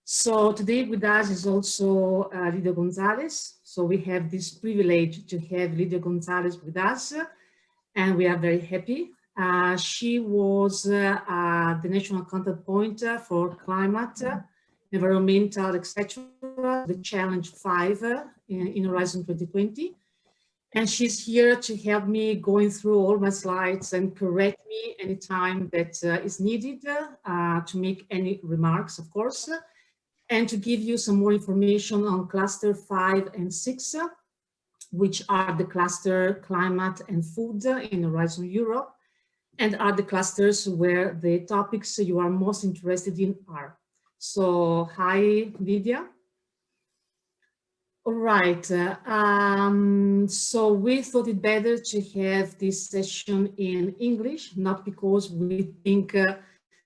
So today with us is also Lydia González. So we have this privilege to have Lydia González with us, and we are very happy. She was the national contact point for climate, environmental, etc., the Challenge 5 in Horizon 2020. And she's here to help me going through all my slides and correct me anytime that is needed to make any remarks, of course, and to give you some more information on cluster 5 and 6, which are the cluster climate and food in Horizon Europe, and are the clusters where the topics you are most interested in are. So, hi, Lydia. All right, so we thought it better to have this session in English, not because we think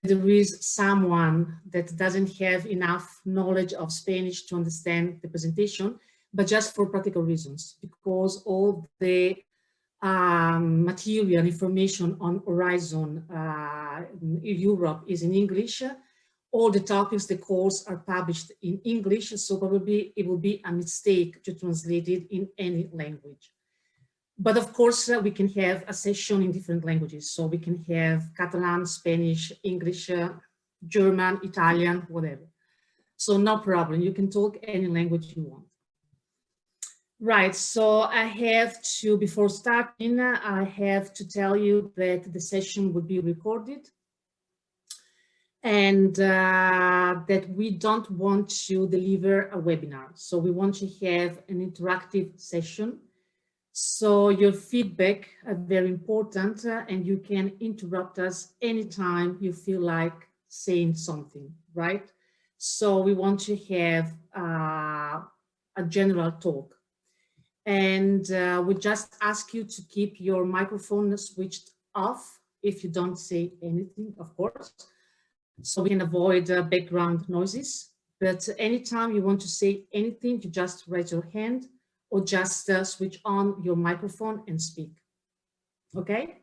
there is someone that doesn't have enough knowledge of Spanish to understand the presentation, but just for practical reasons, because all the material information on Horizon Europe is in English. All the topics, the course are published in English, so probably it will be a mistake to translate it in any language. But of course, we can have a session in different languages. So we can have Catalan, Spanish, English, German, Italian, whatever. So no problem, you can talk any language you want. Right, so I have to, before starting, I have to tell you that the session will be recorded, and that we don't want to deliver a webinar. So we want to have an interactive session. So your feedback are very important, and you can interrupt us anytime you feel like saying something, right? So we want to have a general talk. And we just ask you to keep your microphone switched off if you don't say anything, of course, so we can avoid background noises. But anytime you want to say anything, you just raise your hand or just switch on your microphone and speak. Okay?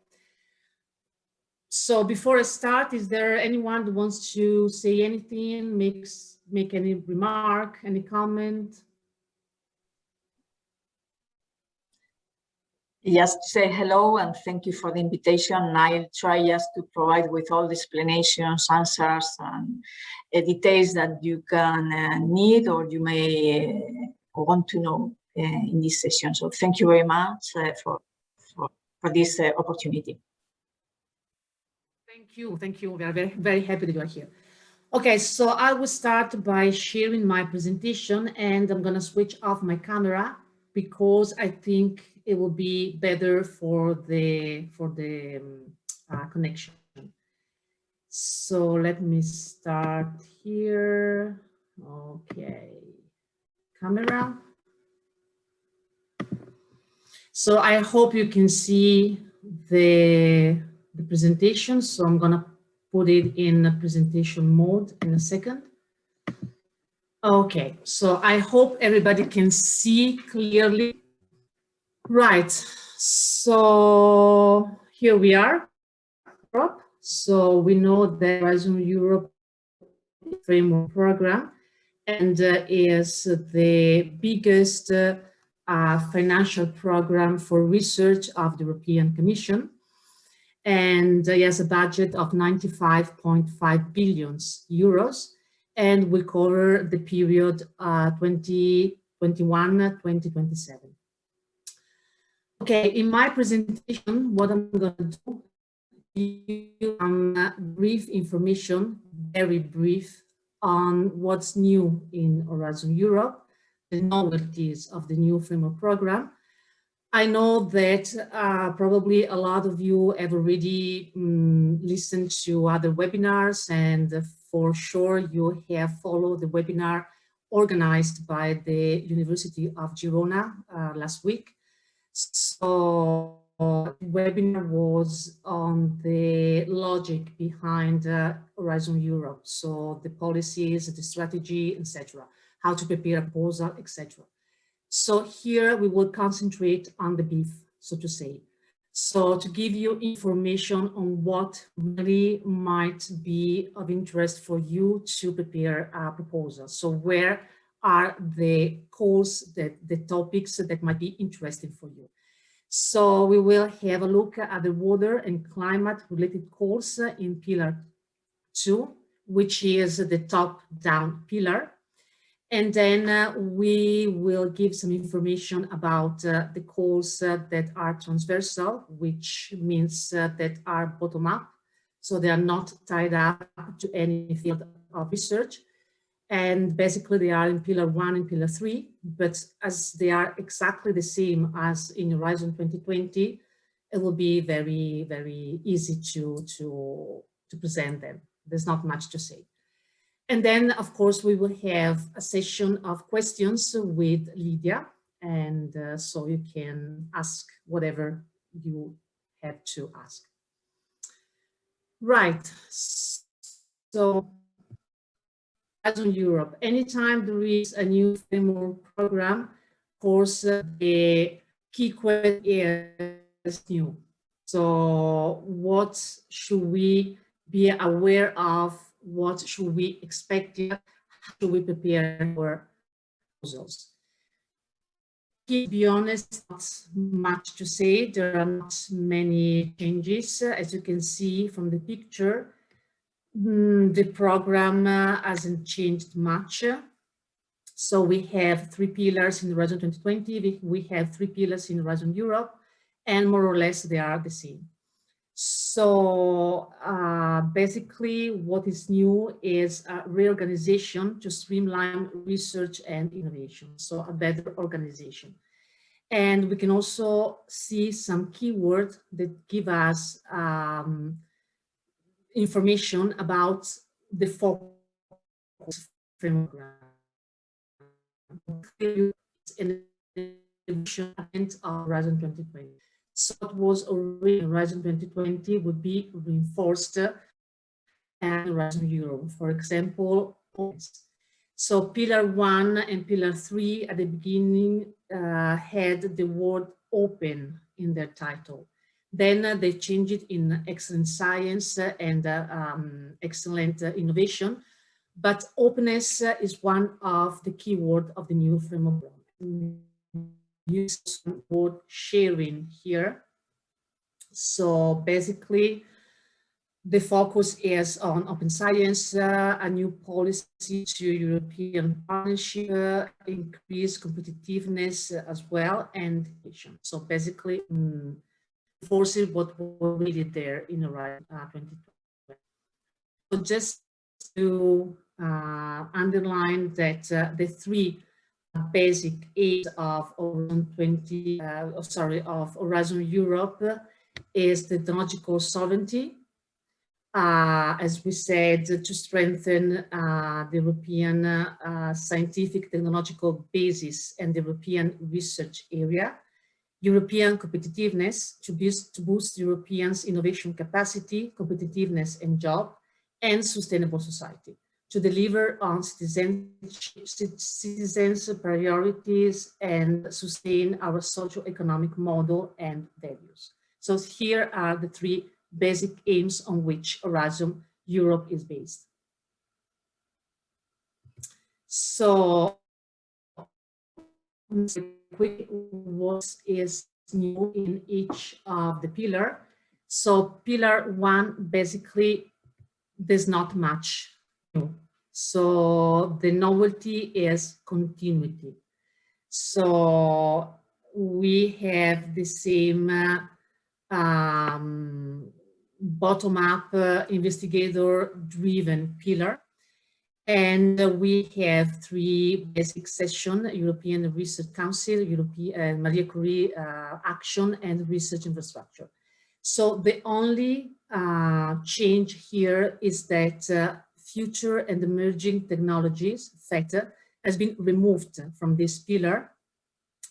So before I start, is there anyone who wants to say anything, make any remark, any comment? Just to say hello and thank you for the invitation. I'll try just to provide with all the explanations, answers, and details that you can need or you may want to know in this session. So thank you very much for this opportunity. Thank you. We are very, very happy that you are here. Okay, so I will start by sharing my presentation, and I'm gonna switch off my camera because I think it will be better for the connection. So let me start here. Okay, camera. So I hope you can see the presentation. So I'm gonna put it in a presentation mode in a second. Okay, so I hope everybody can see clearly. Right, so here we are. So we know that Horizon Europe framework program and is the biggest financial program for research of the European Commission, and has a budget of 95.5 billion euros and will cover the period 2021-2027. Okay, in my presentation, what I'm going to do is brief information, very brief, on what's new in Horizon Europe, the novelties of the new framework program. I know that probably a lot of you have already listened to other webinars, and for sure you have followed the webinar organized by the University of Girona last week. So the webinar was on the logic behind Horizon Europe, so the policies, the strategy, etc., how to prepare a proposal, etc. So here we will concentrate on the beef, so to say. So to give you information on what really might be of interest for you to prepare a proposal. So where are the calls, the topics that might be interesting for you. So we will have a look at the water and climate related calls in pillar 2, which is the top-down pillar. And then we will give some information about the calls that are transversal, which means that are bottom-up. So they are not tied up to any field of research. And basically they are in pillar 1 and pillar 3, but as they are exactly the same as in Horizon 2020, it will be very, very easy to present them. There's not much to say. And then, of course, we will have a session of questions with Lydia. And so you can ask whatever you have to ask. Right. So, as in Europe, anytime there is a new framework program, of course, the key question is new. So what should we be aware of? What should we expect? How should we prepare for proposals? To be honest, not much to say. There are not many changes. As you can see from the picture, the program hasn't changed much. So we have 3 pillars in Horizon 2020. We have 3 pillars in Horizon Europe, and more or less they are the same. So basically what is new is a reorganization to streamline research and innovation, so a better organization. And we can also see some keywords that give us information about the focus framework. In of Horizon 2020. So what was already in Horizon 2020 would be reinforced and Horizon Europe. For example, so pillar 1 and pillar 3 at the beginning had the word open in their title. Then they changed it in excellent science and excellent innovation. But openness is one of the keywords of the new framework. Use the word sharing here. So basically, the focus is on open science, a new policy to European partnership, increase competitiveness as well, and education. So basically, enforcing what was really there in Horizon 2020. So just to underline that the 3 basic aims of Horizon Europe is the technological sovereignty, as we said, to strengthen the European scientific technological basis and the European research area, European competitiveness to boost Europeans' innovation capacity, competitiveness and job, and sustainable society, to deliver on citizens' priorities and sustain our socio-economic model and values. So here are the 3 basic aims on which Horizon Europe is based. So, what is new in each of the pillar? So pillar 1 basically there's not much new. So the novelty is continuity. So we have the same bottom-up investigator-driven pillar. And we have 3 basic sessions: European Research Council, European Marie Curie Action, and Research Infrastructure. So the only change here is that future and emerging technologies factor has been removed from this pillar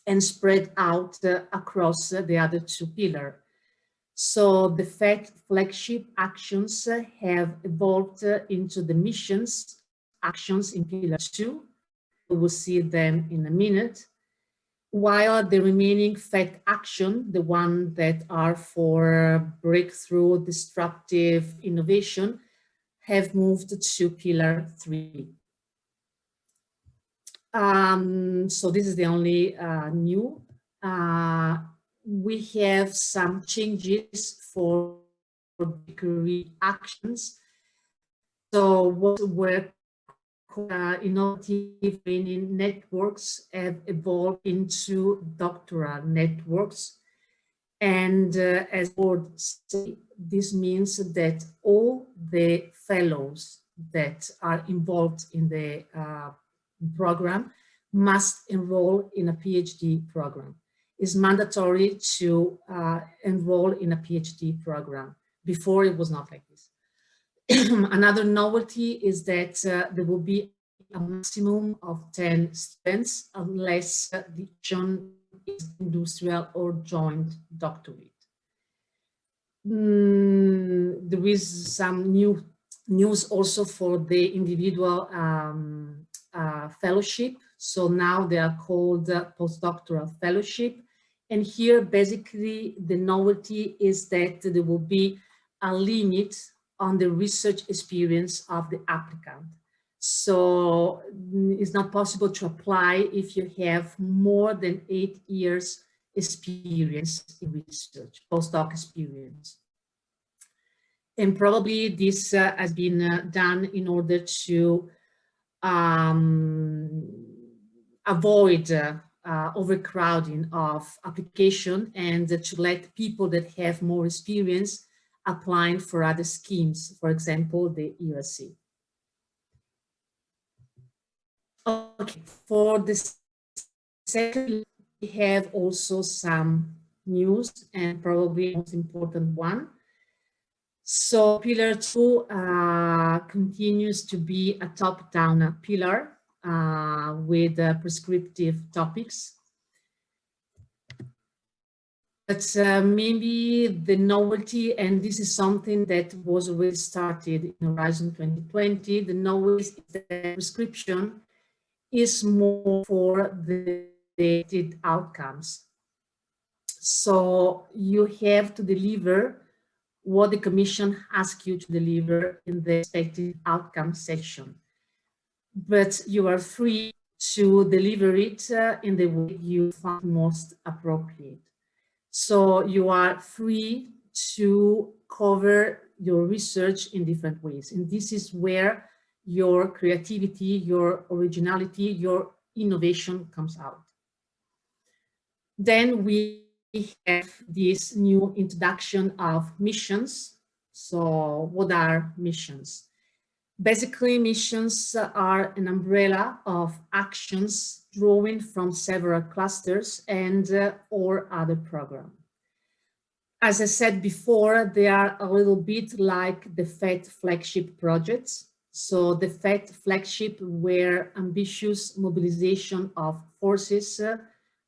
and spread out across the other 2 pillars. So the flagship actions have evolved into the missions actions in pillar 2. We will see them in a minute. while the remaining FACT action, the one that are for breakthrough, disruptive innovation, have moved to pillar 3. So this is the only new. We have some changes for degree actions. So what were innovative training networks have evolved into doctoral networks. And as board say, this means that all the fellows that are involved in the program must enroll in a PhD program. It's mandatory to enroll in a PhD program. Before it was not like this. Another novelty is that there will be a maximum of 10 students unless the option is industrial or joint doctorate. There is some news also for the individual fellowship. So now they are called postdoctoral fellowship. And here, basically, the novelty is that there will be a limit on the research experience of the applicant. So it's not possible to apply if you have more than 8 years experience in research, postdoc experience. And probably this has been done in order to avoid overcrowding of application and to let people that have more experience applying for other schemes, for example, the ERC. Okay, for the second, we have also some news and probably the most important one. So pillar 2 continues to be a top-down pillar with prescriptive topics. But maybe the novelty, and this is something that was already started in Horizon 2020, the novelty is that the prescription is more for the expected outcomes. So you have to deliver what the Commission asks you to deliver in the expected outcome section. But you are free to deliver it in the way you find most appropriate. So you are free to cover your research in different ways. And this is where your creativity, your originality, your innovation comes out. Then we have this new introduction of missions. So what are missions? Basically, missions are an umbrella of actions drawing from several clusters and or other programs. As I said before, they are a little bit like the FET flagship projects. So the FET flagship were ambitious mobilization of forces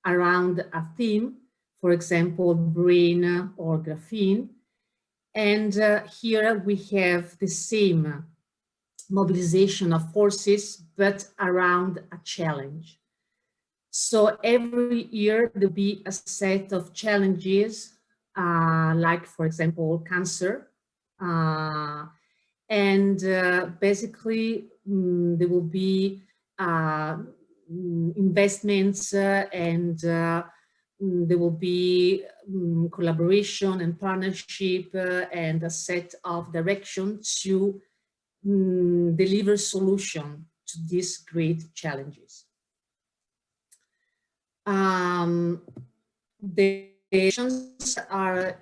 around a theme, for example, brain or graphene. And here we have the same mobilization of forces, but around a challenge. So every year there'll be a set of challenges, like, for example, cancer. Basically, there will be investments and there will be collaboration and partnership and a set of direction to deliver solution to these great challenges. The actions are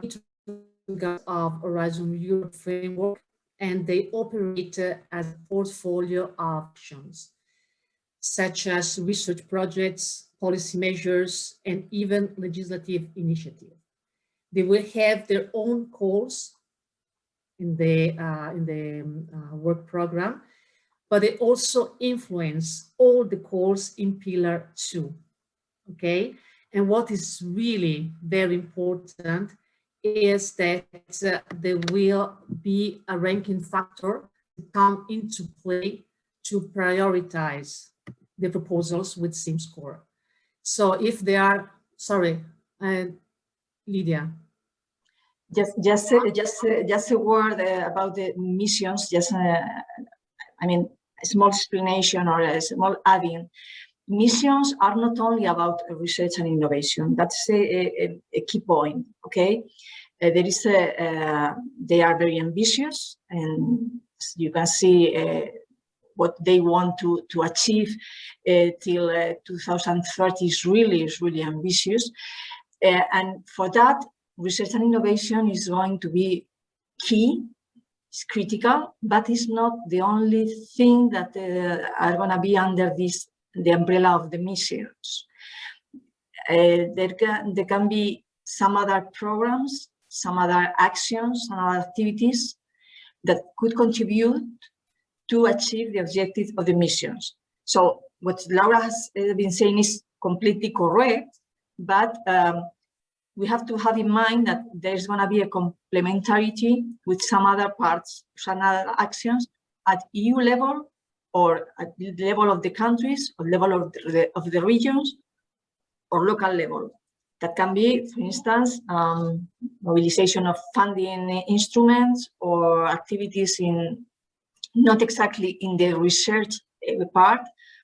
of Horizon Europe framework, and they operate as a portfolio of actions, such as research projects, policy measures, and even legislative initiatives. They will have their own calls in the work program, but they also influence all the calls in pillar 2, okay? And what is really very important is that there will be a ranking factor to come into play to prioritize the proposals with same score. So if they are, sorry, Lydia. Just a word about the missions. I mean, a small explanation or a small adding. Missions are not only about research and innovation. That's a key point. Okay, they are very ambitious, and you can see what they want to achieve till 2030 is really ambitious, and for that, research and innovation is going to be key. It's critical, but it's not the only thing that are going to be under the umbrella of the missions. There can be some other programs, some other actions, some other activities that could contribute to achieve the objectives of the missions. So what Laura has been saying is completely correct, but we have to have in mind that there's going to be a complementarity with some other parts, some other actions at EU level or at the level of the countries or level of the regions or local level. That can be, for instance, mobilization of funding instruments or activities in not exactly in the research part,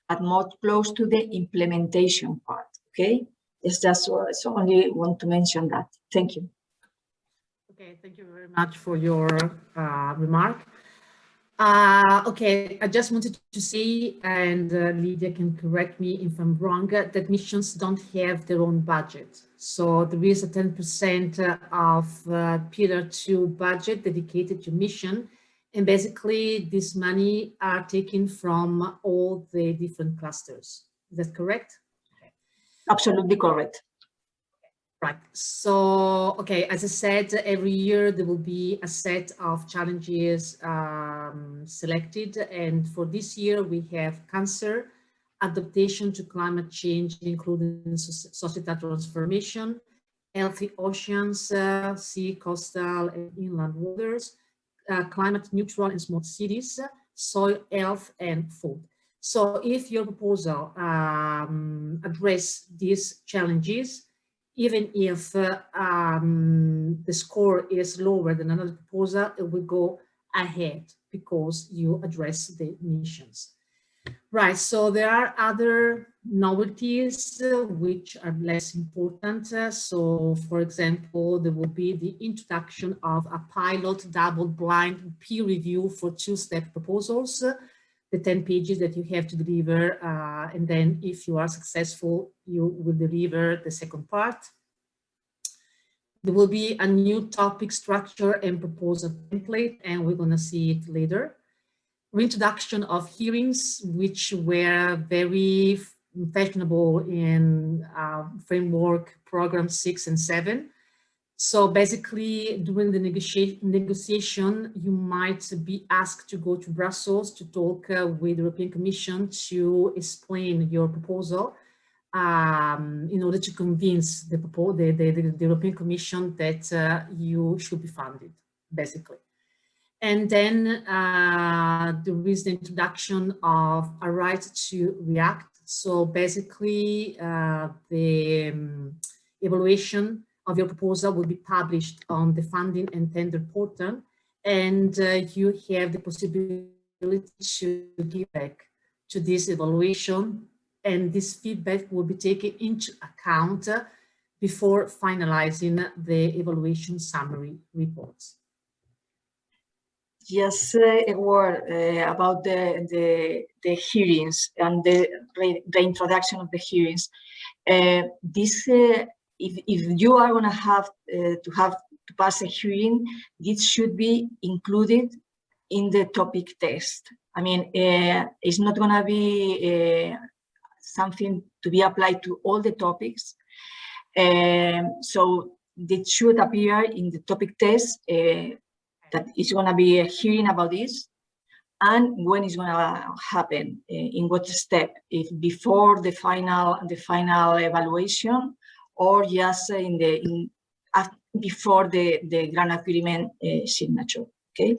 but more close to the implementation part, okay? It's just so only want to mention that. Thank you. Okay, thank you very much for your remark. Okay, I just wanted to say, and Lydia can correct me if I'm wrong, that missions don't have their own budget. So there is a 10% of Pillar 2 budget dedicated to mission. And basically, this money are taken from all the different clusters. Is that correct? Absolutely correct. Right. So, okay, as I said, every year there will be a set of challenges selected. And for this year, we have cancer, adaptation to climate change, including societal transformation, healthy oceans, sea, coastal, and inland waters, climate neutral and smart cities, soil health, and food. So if your proposal address these challenges, even if the score is lower than another proposal, it will go ahead because you address the missions. Right, so there are other novelties which are less important. So, for example, there will be the introduction of a pilot double-blind peer review for two-step proposals, the 10 pages that you have to deliver, and then if you are successful, you will deliver the second part. There will be a new topic structure and proposal template, and we're going to see it later. Reintroduction of hearings, which were very fashionable in framework program 6 and 7. So basically, during the negotiation, you might be asked to go to Brussels to talk with the European Commission to explain your proposal in order to convince the European Commission that you should be funded, basically. And then there is the introduction of a right to react. So basically, the evaluation of your proposal will be published on the funding and tender portal, and you have the possibility to give back to this evaluation, and this feedback will be taken into account before finalizing the evaluation summary reports. Just a word about the hearings and the introduction of the hearings. If you are going to have to pass a hearing, this should be included in the topic test. I mean, it's not going to be something to be applied to all the topics. So it should appear in the topic test that it's going to be a hearing about this, and when it's going to happen, in what step, if before the final evaluation, or just before the grant agreement signature. Okay.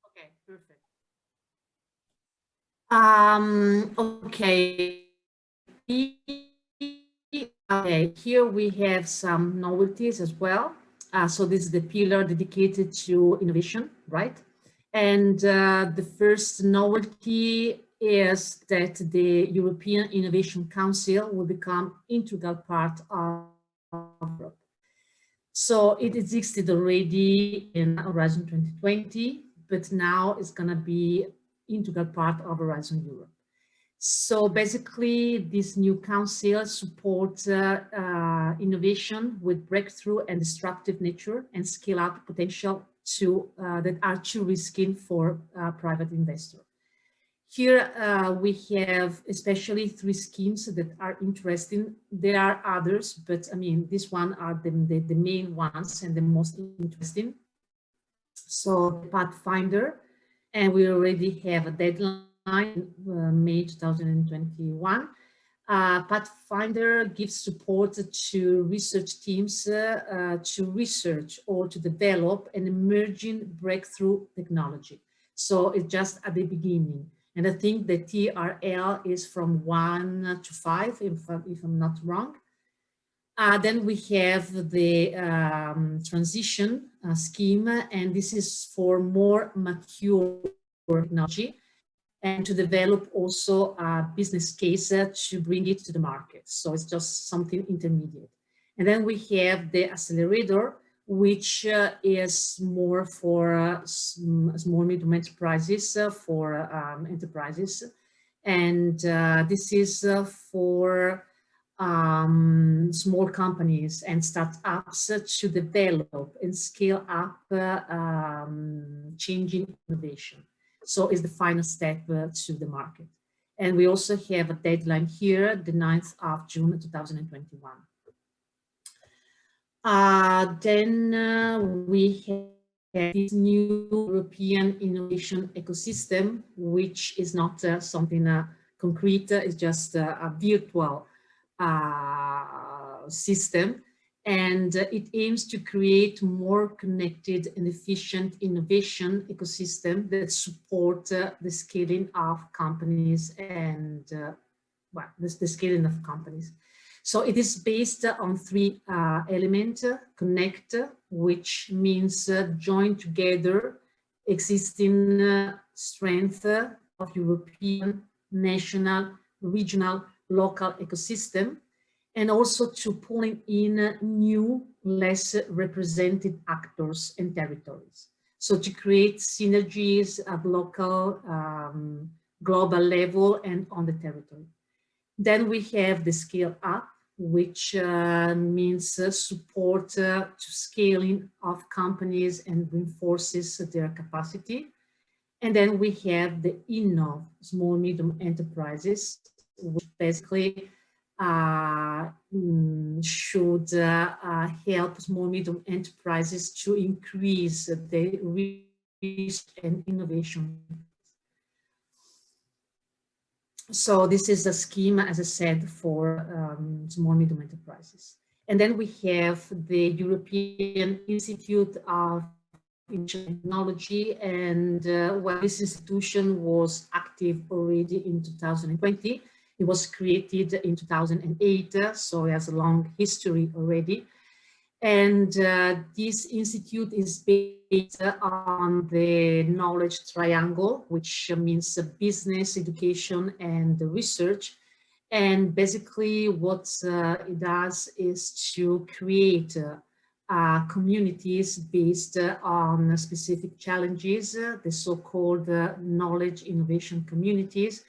Okay, perfect. Okay. Okay, here we have some novelties as well. So this is the pillar dedicated to innovation, right? And the first novelty is that the European Innovation Council will become integral part of Europe. So it existed already in Horizon 2020, but now it's going to be integral part of Horizon Europe. So basically, this new council supports innovation with breakthrough and disruptive nature and scale up potential that are too risky for private investors. Here we have especially 3 schemes that are interesting. There are others, but I mean, these one are the main ones and the most interesting. So Pathfinder, and we already have a deadline May 2021. Pathfinder gives support to research teams to research or to develop an emerging breakthrough technology. So it's just at the beginning. And I think the TRL is from 1 to 5, if I'm not wrong. Then we have the transition scheme, and this is for more mature technology and to develop also a business case to bring it to the market. So it's just something intermediate. And then we have the accelerator, which is more for small medium enterprises, for enterprises. And this is for small companies and startups to develop and scale up changing innovation. So it's the final step to the market. And we also have a deadline here, the 9th of June 2021. Then we have this new European innovation ecosystem, which is not something concrete, it's just a virtual system. And it aims to create more connected and efficient innovation ecosystem that support the scaling of companies and well, the scaling of companies. So it is based on 3 elements: connect, which means join together existing strength of European, national, regional, local ecosystem, and also to pulling in new, less represented actors and territories. So to create synergies at local, global level and on the territory. Then we have the scale up, which means support to scaling of companies and reinforces their capacity. And then we have the Innov, small medium enterprises, which basically should help small medium enterprises to increase the research and innovation. So this is the scheme, as I said, for small medium enterprises. And then we have the European Institute of Technology, and well, this institution was active already in 2020. It was created in 2008, so it has a long history already. And this institute is based on the knowledge triangle, which means business, education, and research. And basically what it does is to create communities based on specific challenges, the so-called knowledge innovation communities.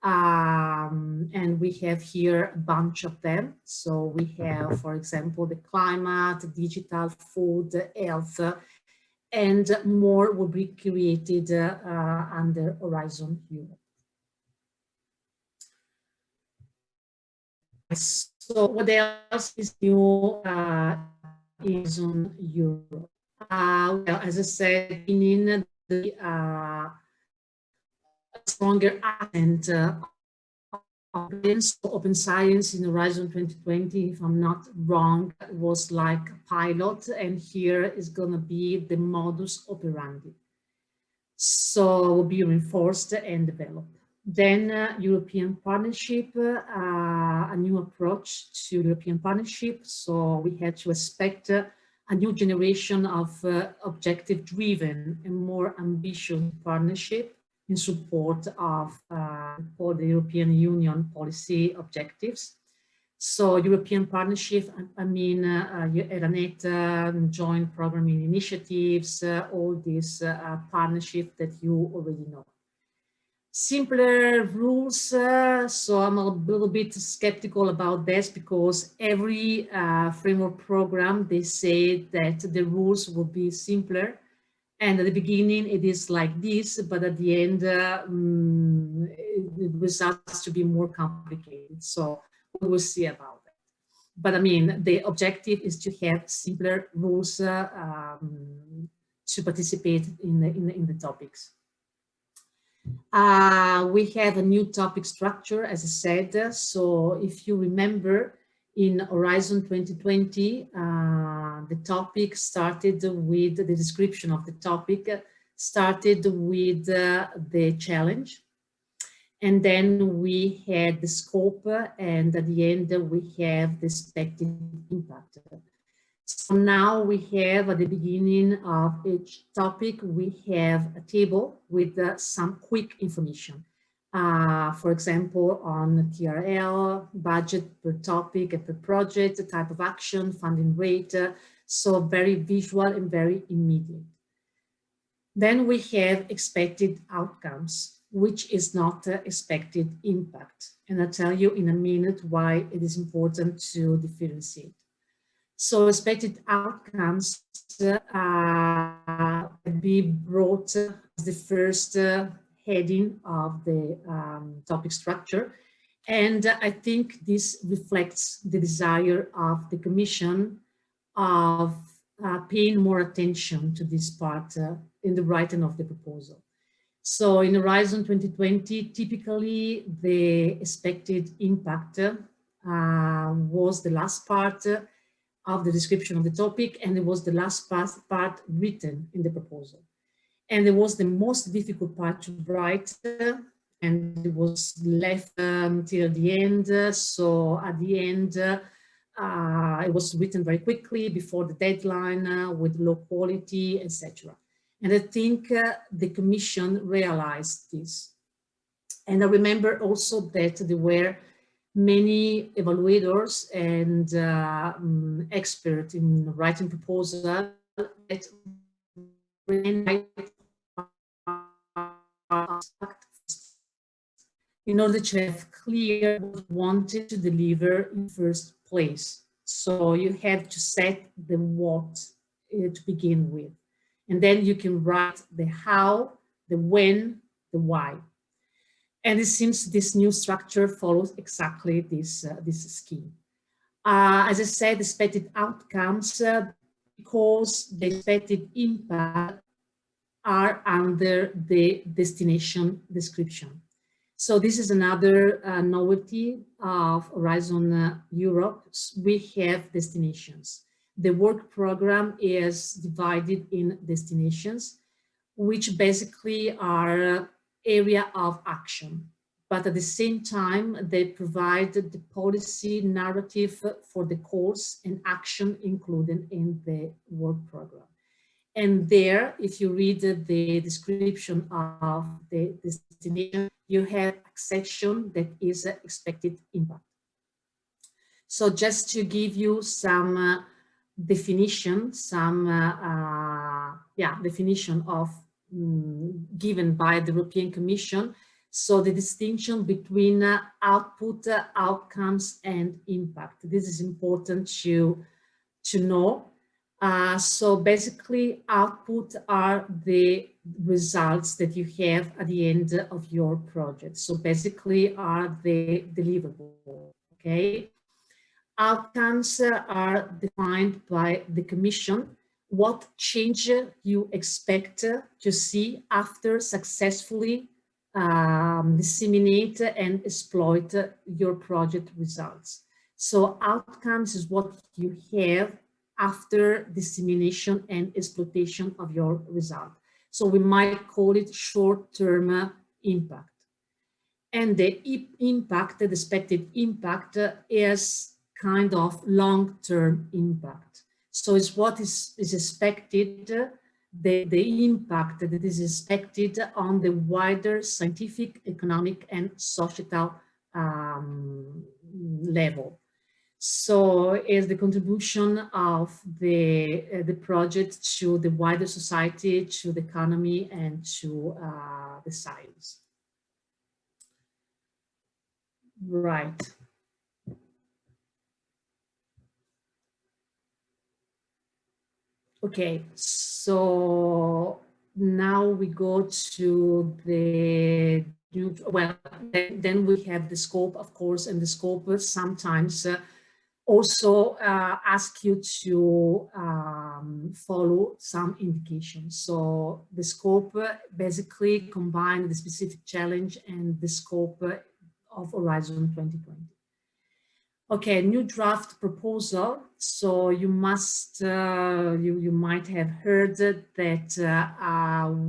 And we have here a bunch of them. So we have, for example, the climate, digital, food, health, and more will be created under Horizon Europe. So what else is new is on Europe? Well, as I said, in the stronger accent open science in Horizon 2020, if I'm not wrong, was like a pilot, and here is going to be the modus operandi. So will be reinforced and developed. Then European partnership, a new approach to European partnership. So we had to expect a new generation of objective-driven and more ambitious partnership in support of for the European Union policy objectives. So European partnership, I mean, Eranet, joint programming initiatives, all these partnerships that you already know. Simpler rules, so I'm a little bit skeptical about this because every framework program, they say that the rules will be simpler. And at the beginning, it is like this, but at the end, it results to be more complicated. So we will see about that. But I mean, the objective is to have simpler rules to participate in the topics. We have a new topic structure, as I said. So if you remember, in Horizon 2020, the topic started with the description of the topic, started with the challenge. And then we had the scope, and at the end, we have the expected impact. So now we have at the beginning of each topic, we have a table with some quick information. For example, on TRL, budget per topic and per project, the type of action, funding rate, so very visual and very immediate. Then we have expected outcomes, which is not expected impact. And I'll tell you in a minute why it is important to differentiate. So expected outcomes be brought as the first heading of the topic structure. And I think this reflects the desire of the Commission of paying more attention to this part in the writing of the proposal. So in Horizon 2020, typically the expected impact was the last part of the description of the topic, and it was the last part written in the proposal. And it was the most difficult part to write, and it was left until the end. So at the end, it was written very quickly before the deadline with low quality, etc. And I think the Commission realized this. And I remember also that there were many evaluators and experts in writing proposals that in order to have clear what you wanted to deliver in first place. So you have to set the what to begin with. And then you can write the how, the when, the why. And it seems this new structure follows exactly this scheme. As I said, expected outcomes, because the expected impact are under the destination description. So this is another novelty of Horizon Europe. We have destinations. The work program is divided in destinations, which basically are area of action. But at the same time, they provide the policy narrative for the course and action included in the work program. And there, if you read the description of the destination, you have a section that is expected impact. So just to give you some definition, definition of given by the European Commission. So the distinction between output, outcomes, and impact. This is important to know. So basically, output are the results that you have at the end of your project. So basically are the deliverable, okay? Outcomes are defined by the Commission. What change you expect to see after successfully disseminate and exploit your project results. So outcomes is what you have after dissemination and exploitation of your result. So we might call it short-term impact. and the impact, the expected impact, is kind of long-term impact. So it's what is expected, the impact that is expected on the wider scientific, economic, and societal level. So is the contribution of the project to the wider society, to the economy, and to the science. Right. Okay, so now we go to the new, well, then we have the scope, of course, and the scope sometimes also ask you to follow some indications. So the scope basically combines the specific challenge and the scope of Horizon 2020. Okay, new draft proposal. So you must, you might have heard that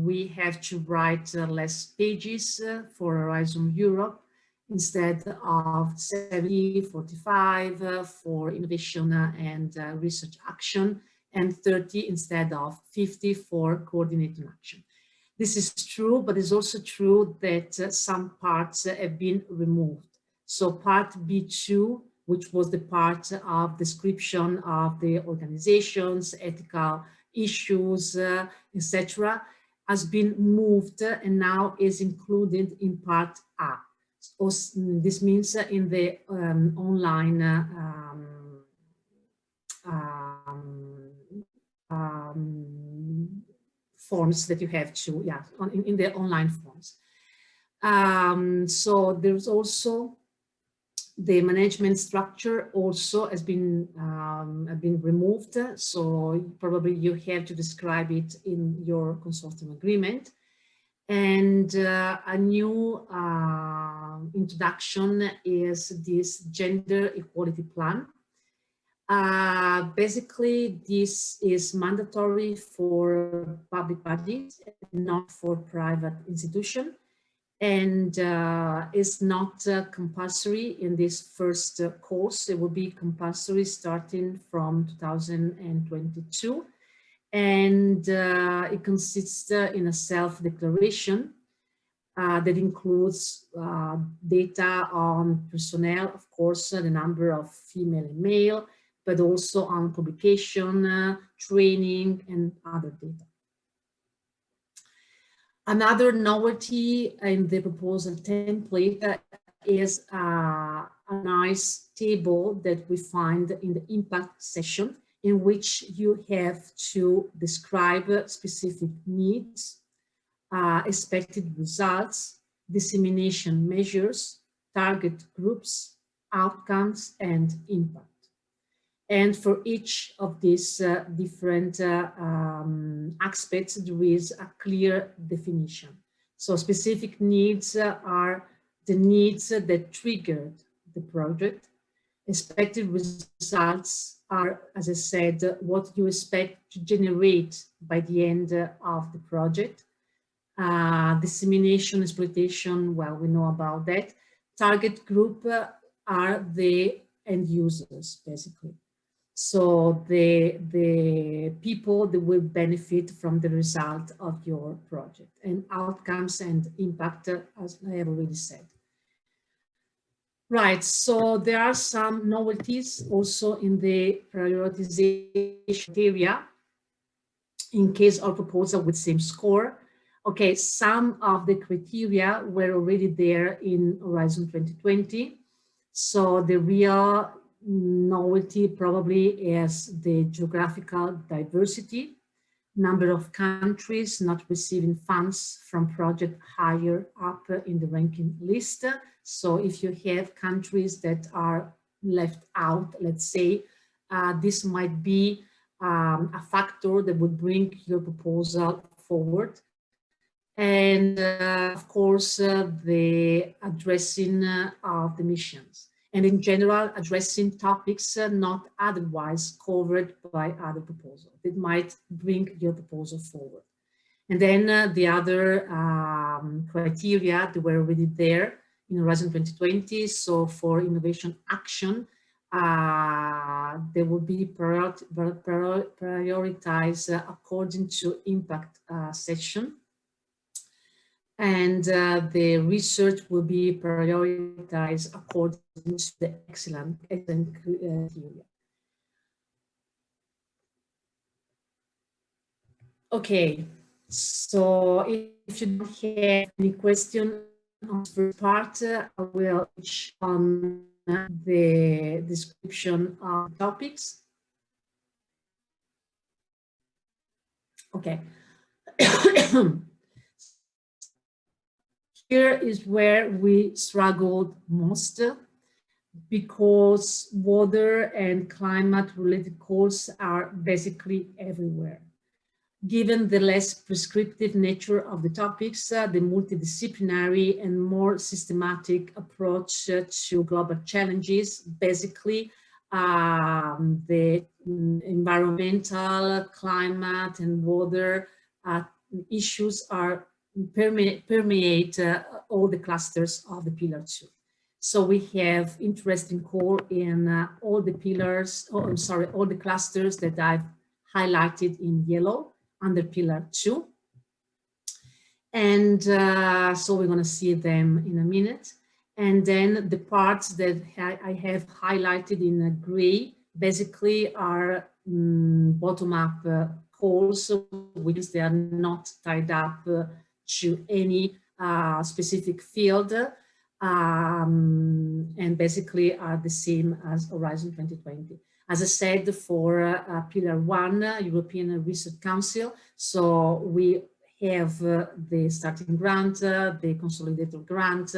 we have to write less pages for Horizon Europe instead of 70, 45 for innovation and research action, and 30 instead of 50 for coordinating action. This is true, but it's also true that some parts have been removed. So part B2, which was the part of description of the organizations, ethical issues, etc., has been moved and now is included in part A. So this means in the online forms that you have to, yeah, in the online forms. So there's also the management structure also has been removed. So probably you have to describe it in your consortium agreement. And a new introduction is this gender equality plan. Basically, this is mandatory for public bodies, not for private institutions, and is not compulsory in this first course. It will be compulsory starting from 2022. And it consists in a self-declaration that includes data on personnel, of course, the number of female and male, but also on publication, training, and other data. Another novelty in the proposal template is a nice table that we find in the impact section, in which you have to describe specific needs, expected results, dissemination measures, target groups, outcomes, and impact. And for each of these different aspects, there is a clear definition. So specific needs are the needs that triggered the project. Expected results are, as I said, what you expect to generate by the end of the project. Dissemination, exploitation, well, we know about that. Target group are the end users, basically. So the people that will benefit from the result of your project, and outcomes and impact, as I have already said. Right, so there are some novelties also in the prioritization area in case our proposal with same score. Okay, some of the criteria were already there in Horizon 2020. So the real novelty probably is the geographical diversity, number of countries not receiving funds from project higher up in the ranking list. So if you have countries that are left out, let's say, this might be a factor that would bring your proposal forward. And of course, the addressing of the missions. And in general, addressing topics not otherwise covered by other proposals that might bring your proposal forward. And then the other criteria that were already there in Horizon 2020. So for innovation action, they will be prioritized according to impact section. And the research will be prioritized according to the excellent criteria. Okay, so if you don't have any question on the first part, I will reach on the description of topics. Okay. Here is where we struggled most, because water and climate related goals are basically everywhere. Given the less prescriptive nature of the topics, the multidisciplinary and more systematic approach to global challenges, basically the environmental, climate and water issues are permeate all the clusters of the Pillar 2. So we have interesting core in all the pillars, all the clusters that I've highlighted in yellow under Pillar 2. And so we're going to see them in a minute. And then the parts that I have highlighted in gray basically are bottom-up calls, which they are not tied up to any specific field, and basically are the same as Horizon 2020. As I said, for Pillar 1, European Research Council, so we have the starting grant, the consolidated grant,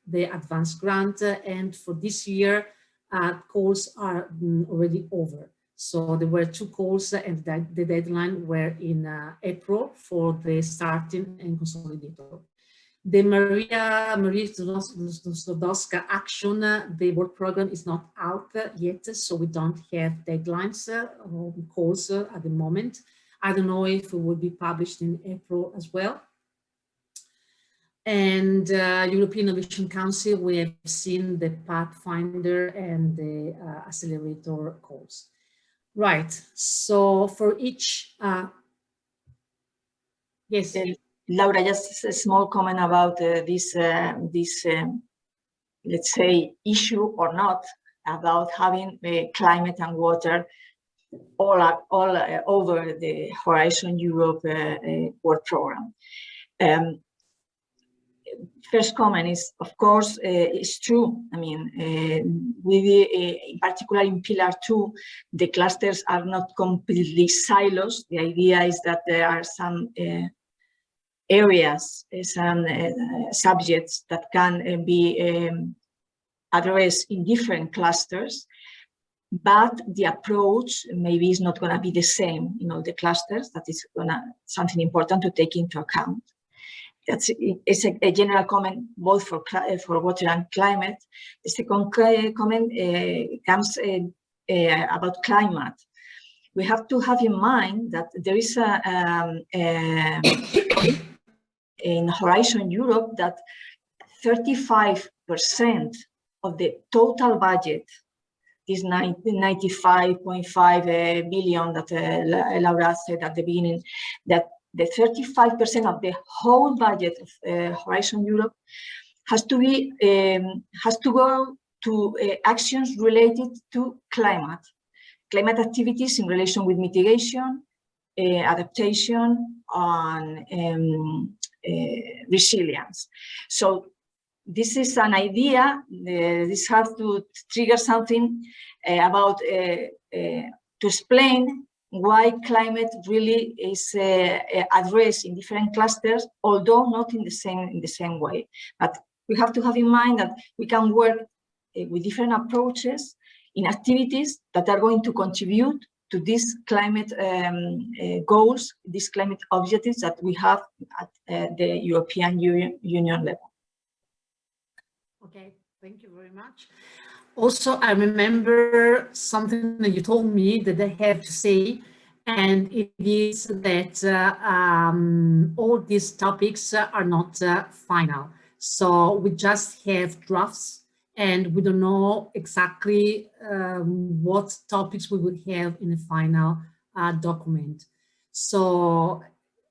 the advanced grant, and for this year, calls are already over. So there were 2 calls and the deadline were in April for the starting and consolidator. The Maria Sklodowska action, the work program is not out yet, so we don't have deadlines or calls at the moment. I don't know if it will be published in April as well. And European Innovation Council, we have seen the Pathfinder and the accelerator calls. Right, so for each, yes. Laura, just a small comment about this, let's say, issue or not, about having climate and water all over the Horizon Europe work program. First comment is, of course, it's true. I mean, in particular in Pillar 2, the clusters are not completely silos. The idea is that there are some areas, some subjects that can be addressed in different clusters, but the approach maybe is not going to be the same in all the clusters. That is something important to take into account. It's a general comment both for water and climate. The second comment comes about climate. We have to have in mind that there is in Horizon Europe that 35% of the total budget, this 95.5 billion that Laura said at the beginning, that the 35% of the whole budget of Horizon Europe has to go to actions related to climate activities in relation with mitigation, adaptation, and resilience. So this is an idea. This has to trigger something about to explain why climate really is addressed in different clusters, although not in the same way. But we have to have in mind that we can work with different approaches in activities that are going to contribute to these climate goals, these climate objectives that we have at the European Union level. Okay, thank you very much. Also, I remember something that you told me that I have to say, and it is that all these topics are not final. So we just have drafts and we don't know exactly what topics we will have in the final document. So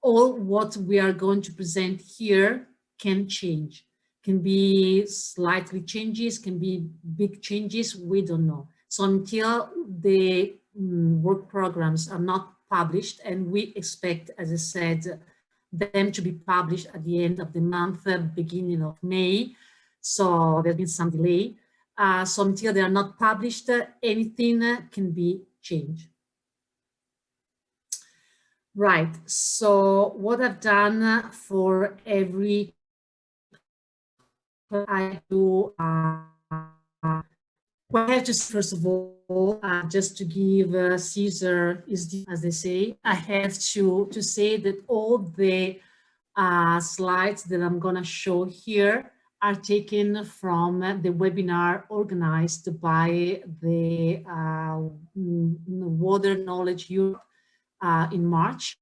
all what we are going to present here can change, can be slightly changes, can be big changes, we don't know. So until the work programs are not published, and we expect, as I said, them to be published at the end of the month, beginning of May. So there's been some delay. So until they are not published, anything can be changed. Right, so what I've done for every I do, well, I have to, first of all, just to give Caesar is due, as they say, I have to say that all the slides that I'm gonna show here are taken from the webinar organized by the Water Knowledge Europe in March.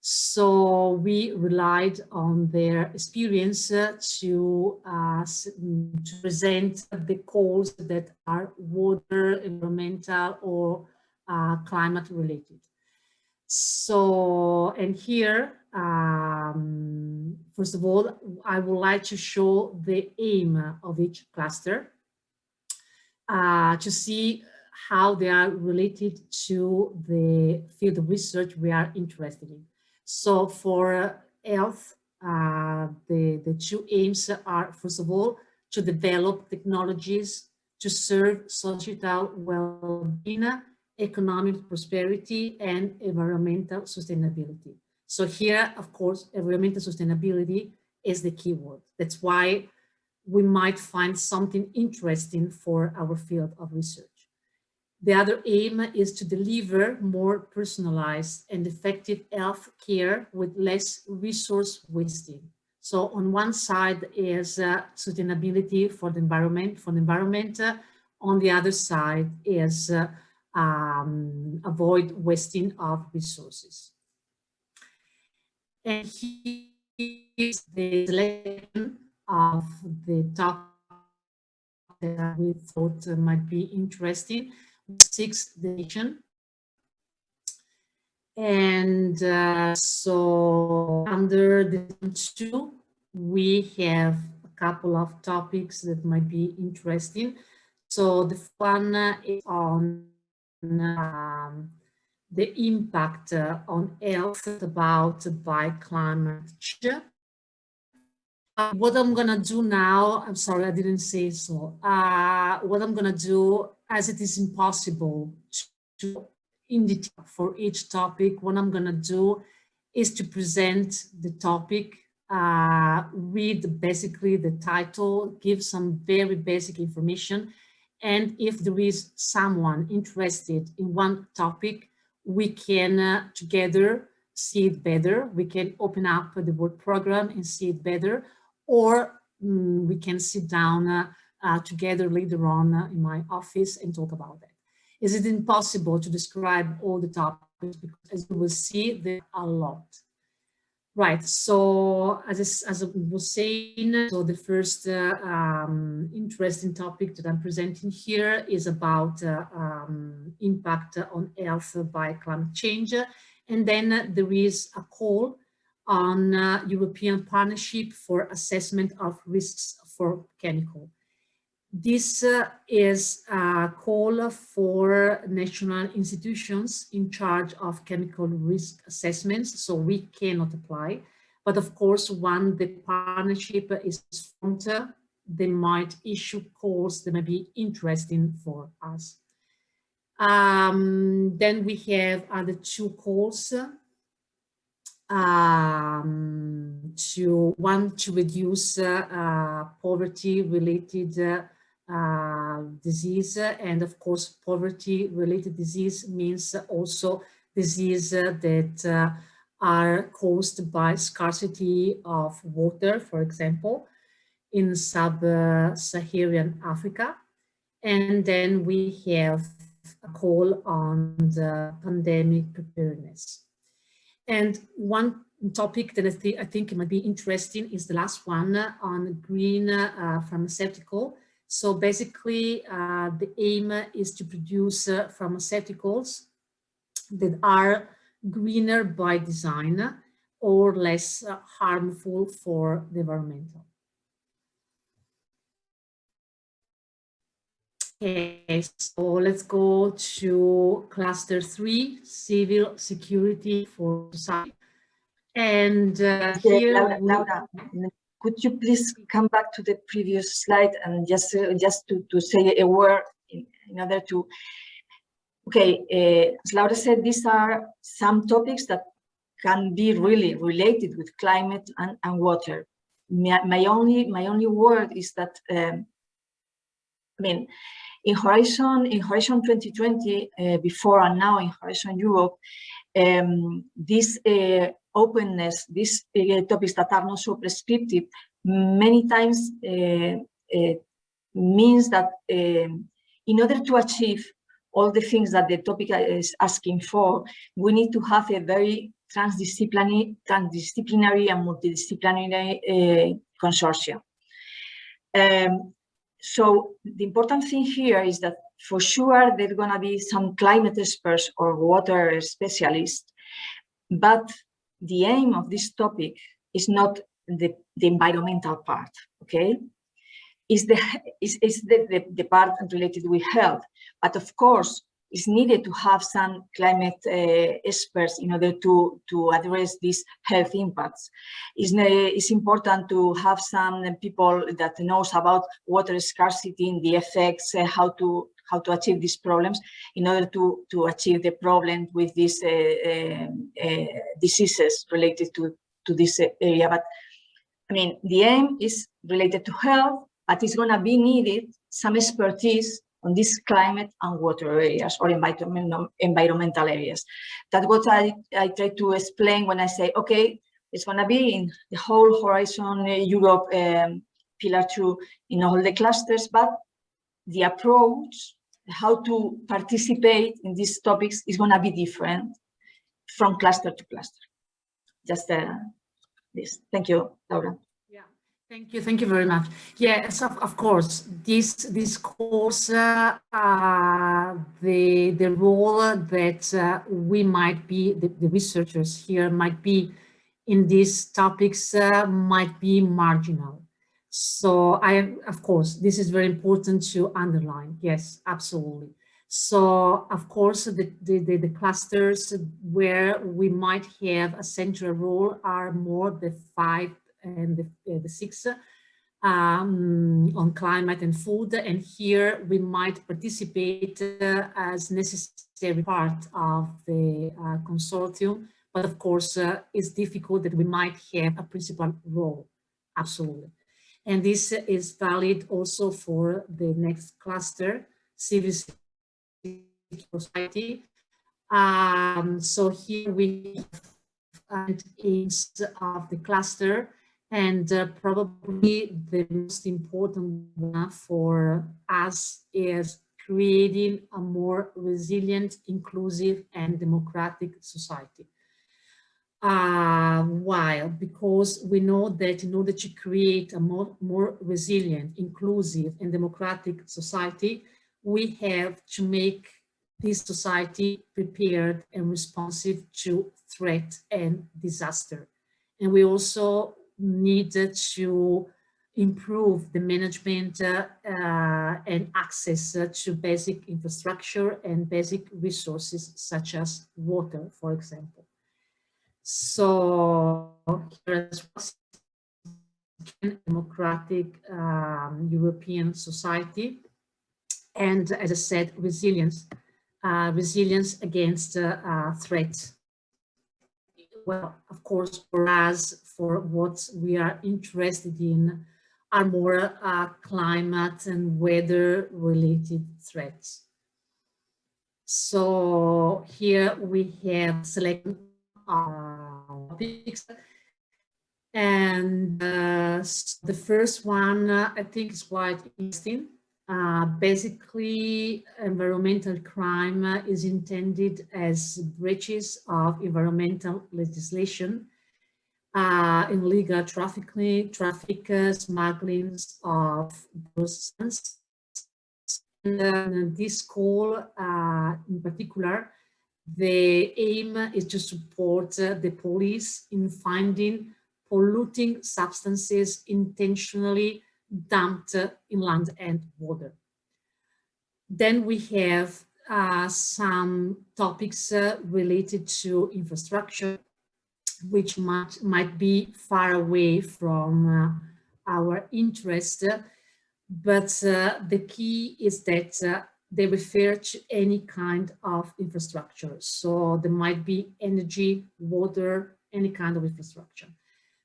So we relied on their experience to present the calls that are water, environmental, or climate related. So, and here, first of all, I would like to show the aim of each cluster to see how they are related to the field of research we are interested in. So for health, the two aims are, first of all, to develop technologies to serve societal well-being, economic prosperity, and environmental sustainability. So here, of course, environmental sustainability is the keyword. That's why we might find something interesting for our field of research. The other aim is to deliver more personalized and effective health care with less resource wasting. So on one side is sustainability for the environment, on the other side is avoid wasting of resources. And here's the selection of the topic that we thought might be interesting. 6th edition. And so under the 2, we have a couple of topics that might be interesting. So the one is on the impact on health brought by climate change. What I'm gonna do now, I'm sorry, I didn't say so. What I'm gonna do, as it is impossible to in detail for each topic, what I'm gonna do is to present the topic, read basically the title, give some very basic information. And if there is someone interested in one topic, we can together see it better. We can open up the work program and see it better. Or we can sit down together later on in my office and talk about that. Is it impossible to describe all the topics? Because as you will see, there are a lot. Right, so as I was saying, so the first interesting topic that I'm presenting here is about impact on health by climate change. And then there is a call on European Partnership for Assessment of Risks for Chemical. This is a call for national institutions in charge of chemical risk assessments, so we cannot apply. But of course, when the partnership is formed, they might issue calls that may be interesting for us. Then we have other 2 calls. To reduce poverty-related disease, and of course, poverty-related disease means also disease that are caused by scarcity of water, for example, in sub-Saharan Africa. And then we have a call on the pandemic preparedness. And one topic that I think might be interesting is the last one on green pharmaceutical. So basically, the aim is to produce pharmaceuticals that are greener by design or less harmful for the environmental. Okay, so let's go to cluster 3, civil security for society. And here, Laura, could you please come back to the previous slide and just to say a word in order to, okay, as Laura said, these are some topics that can be really related with climate and water. My only word is that, I mean, in Horizon 2020, before and now in Horizon Europe, this openness, these topics that are not so prescriptive, many times means that in order to achieve all the things that the topic is asking for, we need to have a very transdisciplinary and multidisciplinary consortium. So the important thing here is that for sure there are going to be some climate experts or water specialists, but the aim of this topic is not the environmental part, okay? Is the part related with health, but of course it's needed to have some climate experts in order to address these health impacts. It's important to have some people that knows about water scarcity and the effects, how to achieve these problems in order to achieve the problem with these diseases related to this area. But I mean, the aim is related to health, but it's going to be needed some expertise on these climate and water areas or environmental areas. That's what I try to explain when I say, okay, it's going to be in the whole Horizon Europe Pillar 2 in all the clusters, but the approach, how to participate in these topics is going to be different from cluster to cluster. Just this. Thank you, Laura. Thank you very much. Yes, of course, this course, the role that we might be, the researchers here might be in these topics might be marginal. So of course, this is very important to underline. Yes, absolutely. So of course, the clusters where we might have a central role are more the 5 and the 6 on climate and food, and here we might participate as necessary part of the consortium, but of course it's difficult that we might have a principal role, absolutely. And this is valid also for the next cluster, civil society. So here we have aims of the cluster, and probably the most important one for us is creating a more resilient, inclusive, and democratic society. Why? Because we know that in order to create a more resilient, inclusive, and democratic society, we have to make this society prepared and responsive to threat and disaster. And we also need to improve the management and access to basic infrastructure and basic resources such as water, for example. So here is a democratic European society, and as I said, resilience against threats. Well, of course, for us, for what we are interested in are more climate and weather related threats. So here we have selected topics, and the first one I think is quite interesting. Basically, environmental crime is intended as breaches of environmental legislation illegal traffic, smuggling of persons. And this call, in particular, the aim is to support the police in finding polluting substances intentionally dumped in land and water. Then we have some topics related to infrastructure, which might be far away from our interest, but the key is that they refer to any kind of infrastructure. So there might be energy, water, any kind of infrastructure.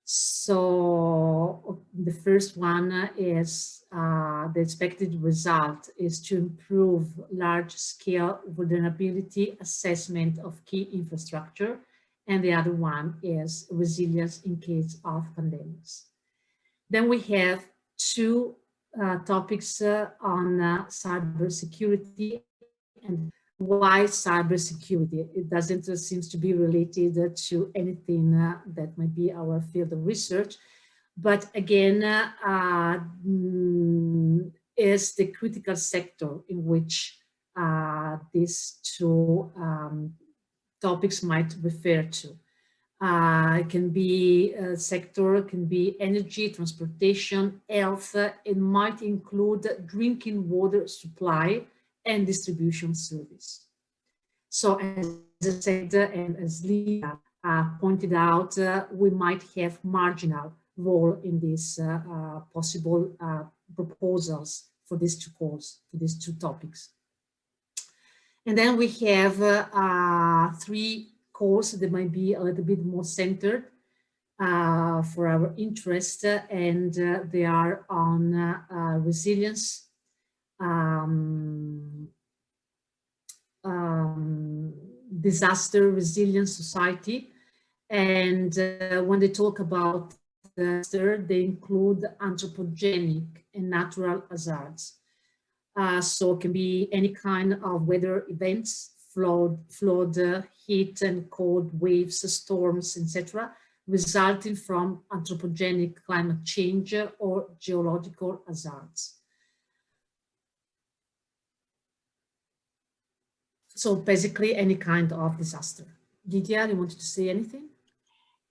So the first one is the expected result is to improve large-scale vulnerability assessment of key infrastructure, and the other one is resilience in case of pandemics. Then we have two topics on cybersecurity and why cybersecurity. It doesn't seem to be related to anything that might be our field of research, but again, is the critical sector in which these two topics might refer to. It can be a sector, it can be energy, transportation, health. It might include drinking water supply and distribution service. So as I said, and as Lydia pointed out, we might have marginal role in these possible proposals for these two calls, for these two topics. And then we have three calls that might be a little bit more centered for our interest, and they are on resilience, disaster resilient society. And when they talk about disaster, they include anthropogenic and natural hazards. So it can be any kind of weather events, flood, heat and cold waves, storms, etc., resulting from anthropogenic climate change or geological hazards. So basically any kind of disaster. Lydia, you wanted to say anything?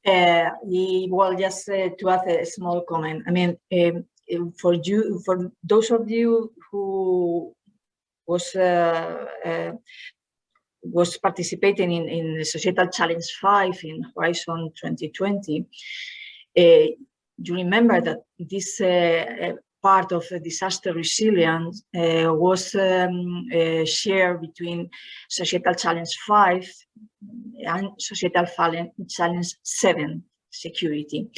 Well, just to add a small comment. I mean, for those of you who was participating in the Societal Challenge 5 in Horizon 2020, you remember that this part of disaster resilience was shared between Societal Challenge 5 and Societal Challenge 7, security.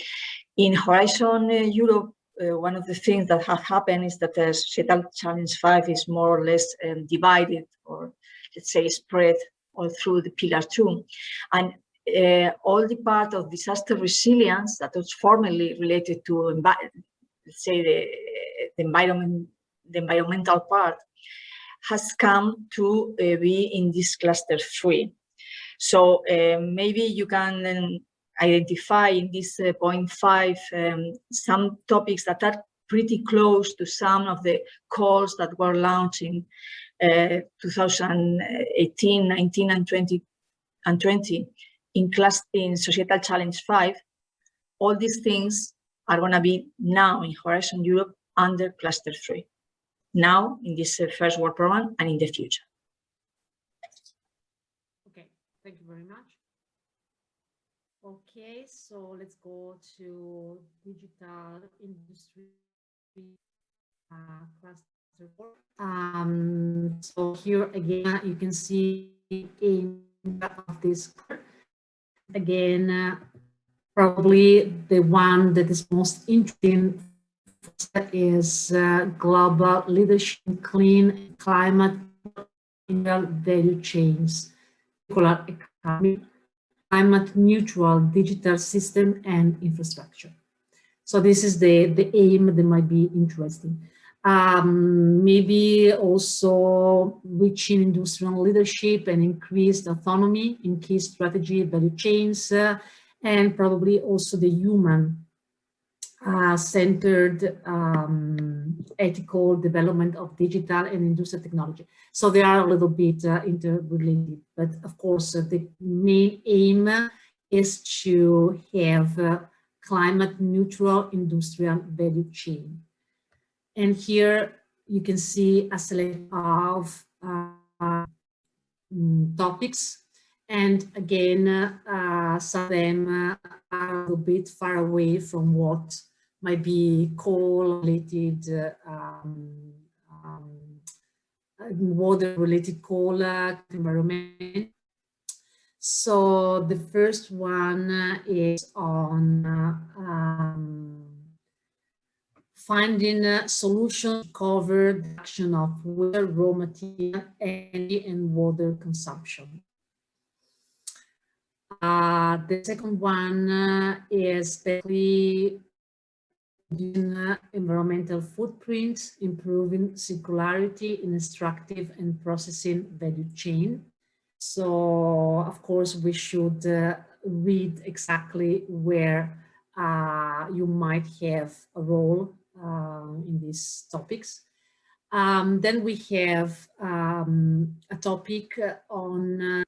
In Horizon Europe, one of the things that have happened is that the Societal Challenge 5 is more or less divided, or let's say spread all through the Pillar 2. And all the part of disaster resilience that was formerly related to, let's say, the environmental part has come to be in this cluster 3. So maybe you can identify in this point 5 some topics that are pretty close to some of the calls that were launched in 2018, 19, and 20 in Societal Challenge 5. All these things are going to be now in Horizon Europe under Cluster 3, now in this first work program and in the future. Okay, thank you very much. Okay, so let's go to digital industry cluster 4. So here again, you can see in of this again, probably the one that is most interesting is global leadership, clean climate, value chains, circular economy, climate neutral digital system and infrastructure. So this is the aim that might be interesting. Maybe also reaching industrial leadership and increased autonomy in key strategy value chains, and probably also the human centered ethical development of digital and industrial technology. So they are a little bit interrelated, but of course the main aim is to have climate neutral industrial value chain. And here you can see a selection of topics. And again, some of them are a little bit far away from what might be coal-related, water-related coal, environment. So the first one is on finding solutions to cover the action of water, raw material, energy, and water consumption. The second one is basically environmental footprint, improving circularity in extractive and processing value chain. So, of course, we should read exactly where you might have a role in these topics. Then we have a topic on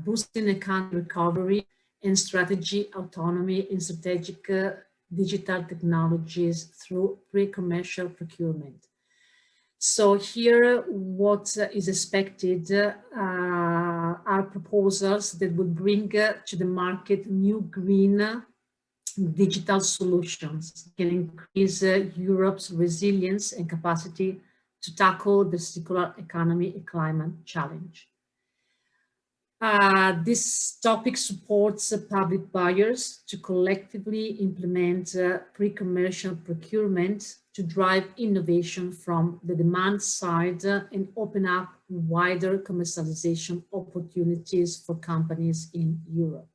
boosting economic recovery and strategy autonomy in strategic digital technologies through pre-commercial procurement. So here what is expected are proposals that would bring to the market new green digital solutions, can increase Europe's resilience and capacity to tackle the circular economy and climate challenge. This topic supports public buyers to collectively implement pre-commercial procurement to drive innovation from the demand side and open up wider commercialization opportunities for companies in Europe.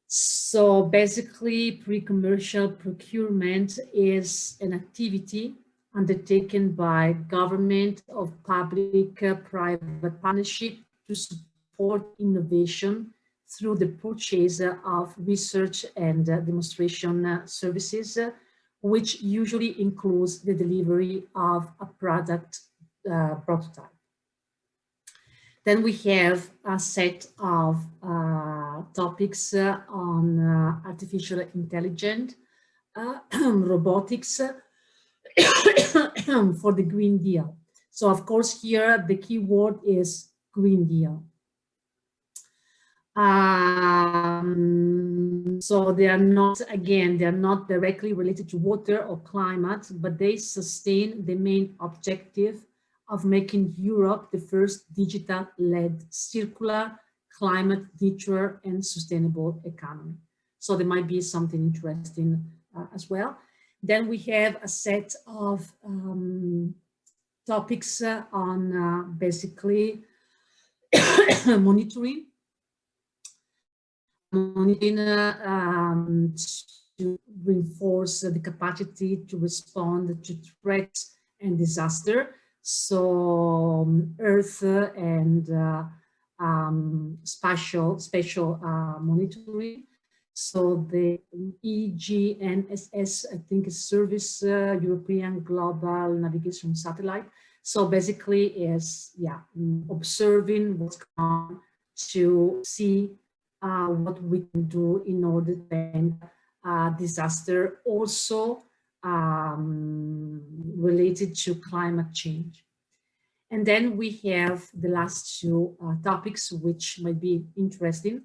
So basically, pre-commercial procurement is an activity undertaken by government or public-private partnership to support innovation through the purchase of research and demonstration services, which usually includes the delivery of a product prototype. Then we have a set of topics on artificial intelligence, robotics for the Green Deal. So of course here the key word is Green Deal. So they are not, again, they are not directly related to water or climate, but they sustain the main objective of making Europe the first digital-led, circular, climate neutral and sustainable economy. So there might be something interesting as well. Then we have a set of topics on basically monitoring to reinforce the capacity to respond to threats and disaster. So Earth and spatial monitoring. So the EGNSS, I think, is Service European Global Navigation Satellite. So basically is, yeah, observing what's going on to see what we can do in order to prevent disaster, also related to climate change. And then we have the last two topics, which might be interesting.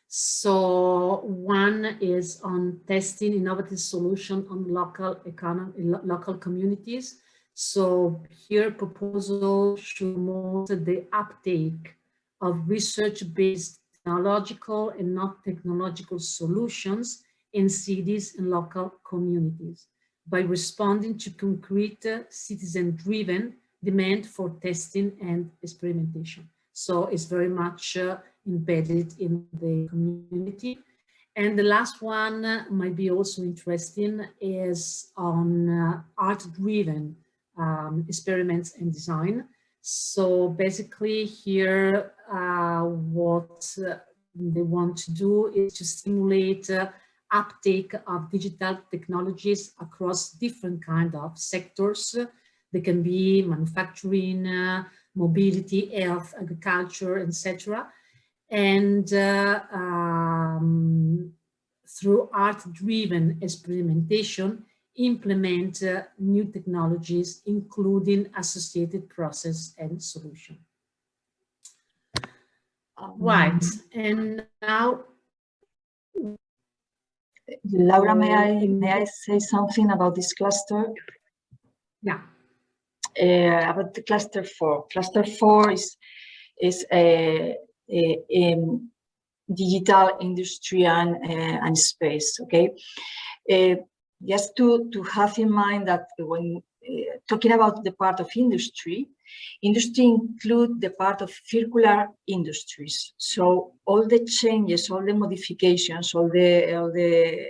So one is on testing innovative solutions on local economy, local communities. So here proposal should promote the uptake of research-based technological and not technological solutions in cities and local communities by responding to concrete citizen-driven demand for testing and experimentation. So it's very much embedded in the community. And the last one might be also interesting is on art-driven experiments and design. So basically here, what they want to do is to stimulate uptake of digital technologies across different kind of sectors. They can be manufacturing, mobility, health, agriculture, etc. And through art-driven experimentation, implement new technologies, including associated process and solution. Right, and now, Laura, may I say something about this cluster? Yeah. About the cluster 4. Cluster 4 is a digital, industry, and space. Okay, just to have in mind that when talking about the part of industry include the part of circular industries. So all the changes, all the modifications, all the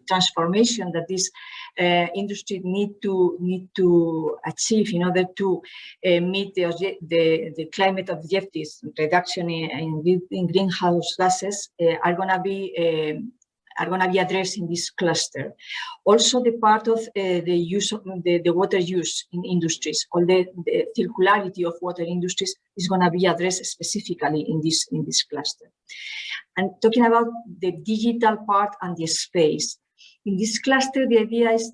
transformation that this industry need to achieve in order to meet the climate objectives, reduction in greenhouse gases, are going to be addressed in this cluster. Also, the part of the use of the water use in industries, all the circularity of water industries is going to be addressed specifically in this cluster. And talking about the digital part and the space, in this cluster, the idea is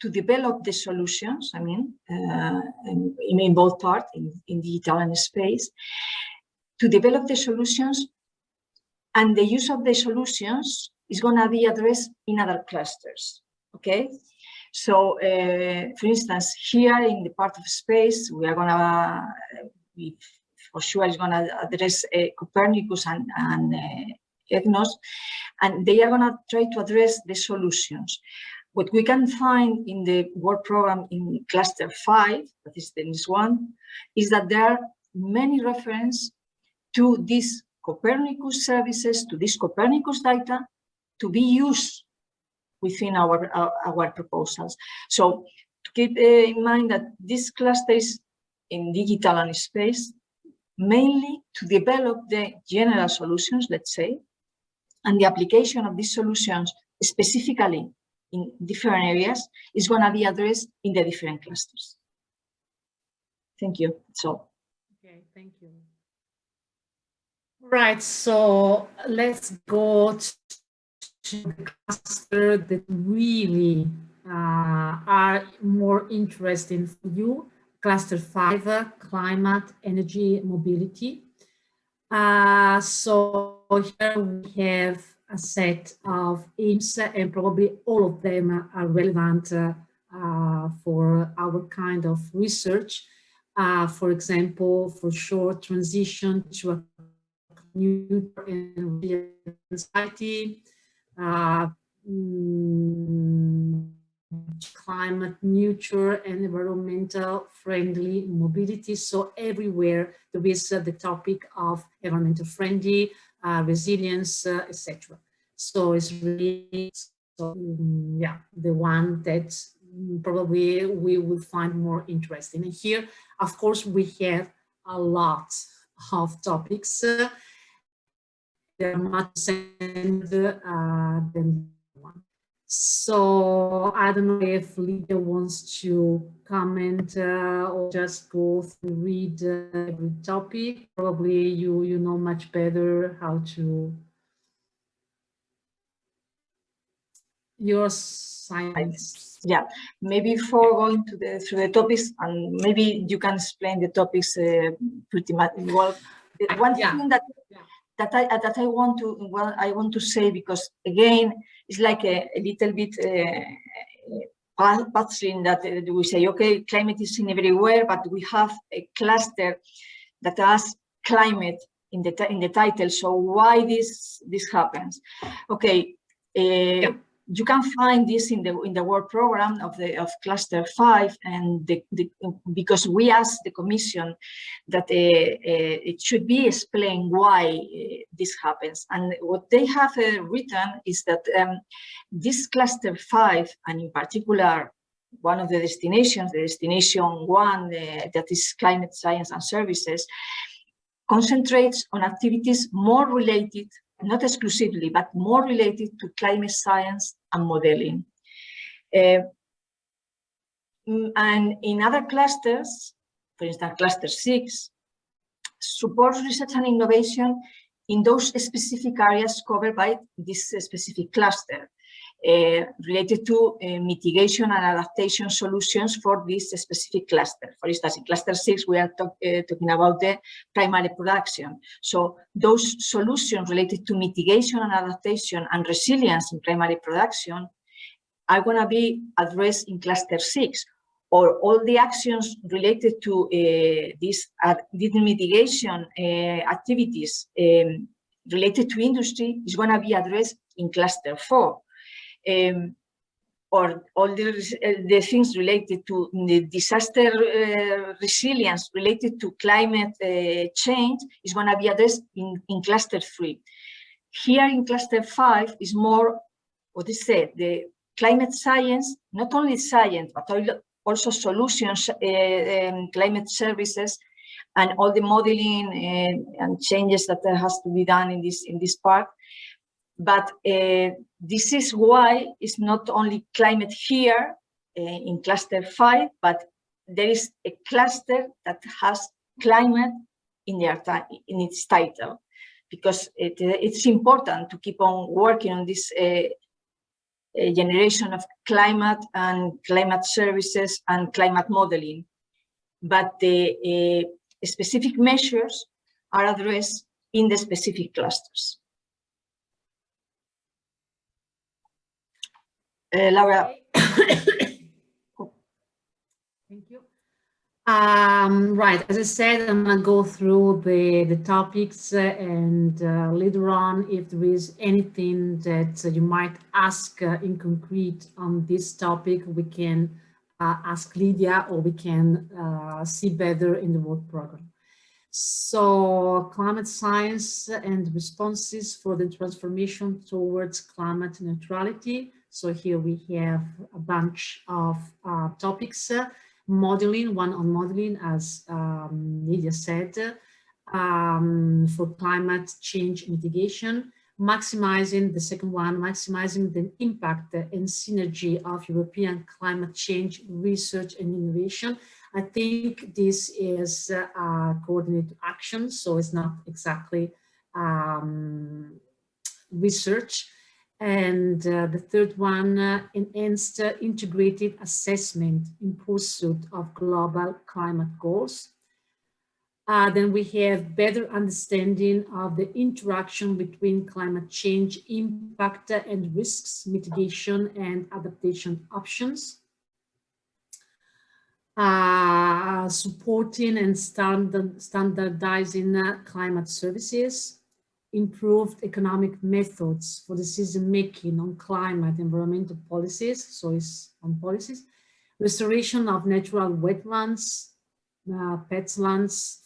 to develop the solutions, I mean, in both parts, in digital and space, to develop the solutions, and the use of the solutions is going to be addressed in other clusters, okay? So, for instance, here in the part of space, we are going to, for sure, is going to address Copernicus and EGNOS, and they are going to try to address the solutions. What we can find in the work program in cluster 5, that is this one, is that there are many references to these Copernicus services, to this Copernicus data, to be used within our proposals. So to keep in mind that this cluster is in digital and space, mainly to develop the general solutions, let's say, and the application of these solutions specifically in different areas is going to be addressed in the different clusters. Thank you. That's all. Okay, thank you. Right, so let's go to the cluster that really are more interesting for you. Cluster 5, climate, energy, mobility. So here we have a set of aims, and probably all of them are relevant for our kind of research. For example, for sure, transition to a new and resilient society, climate neutral and environmental friendly mobility. So everywhere there is the topic of environmental friendly, resilience, etc. So it's really, yeah, the one that probably we will find more interesting. And here, of course, we have a lot of topics. There are much than one. So I don't know if Lydia wants to comment or just go through, read every topic. Probably you know much better how to. Your science. Yeah, maybe before going to through the topics, and maybe you can explain the topics pretty much well. One thing that I want to say, because again, it's like a little bit puzzling that we say, okay, climate is in everywhere, but we have a cluster that has climate in the title. So why this happens? Okay. You can find this in the work program of cluster 5, and because we asked the Commission that it should be explained why this happens, and what they have written is that this cluster 5, and in particular one of the destinations, the destination one, that is climate science and services, concentrates on activities more related, not exclusively, but more related to climate science and modeling. And in other clusters, for instance, cluster 6, supports research and innovation in those specific areas covered by this specific cluster, related to mitigation and adaptation solutions for this specific cluster. For instance, in cluster 6, we are talking about the primary production. So those solutions related to mitigation and adaptation and resilience in primary production are going to be addressed in cluster 6, or all the actions related to these mitigation activities related to industry is going to be addressed in cluster 4. Or all the things related to the disaster resilience related to climate change is going to be addressed in cluster 3. Here in cluster 5 is more, what is said, the climate science, not only science, but also solutions, climate services, and all the modeling and changes that has to be done in this part. But this is why it's not only climate here in cluster 5, but there is a cluster that has climate in its title, because it's important to keep on working on this generation of climate and climate services and climate modeling. But the specific measures are addressed in the specific clusters. Laura. Thank you. Right, as I said, I'm going to go through the topics and later on, if there is anything that you might ask in concrete on this topic, we can ask Lydia, or we can see better in the work program. So climate science and responses for the transformation towards climate neutrality. So here we have a bunch of topics. Modeling, one on modeling, as Lydia said, for climate change mitigation. Maximizing, the second one, maximizing the impact and synergy of European climate change research and innovation. I think this is coordinated action, so it's not exactly research. And the third one, enhanced integrated assessment in pursuit of global climate goals. Then we have better understanding of the interaction between climate change impact and risks, mitigation and adaptation options. Supporting and standardizing climate services. Improved economic methods for decision-making on climate environmental policies, so it's on policies. Restoration of natural wetlands, peatlands,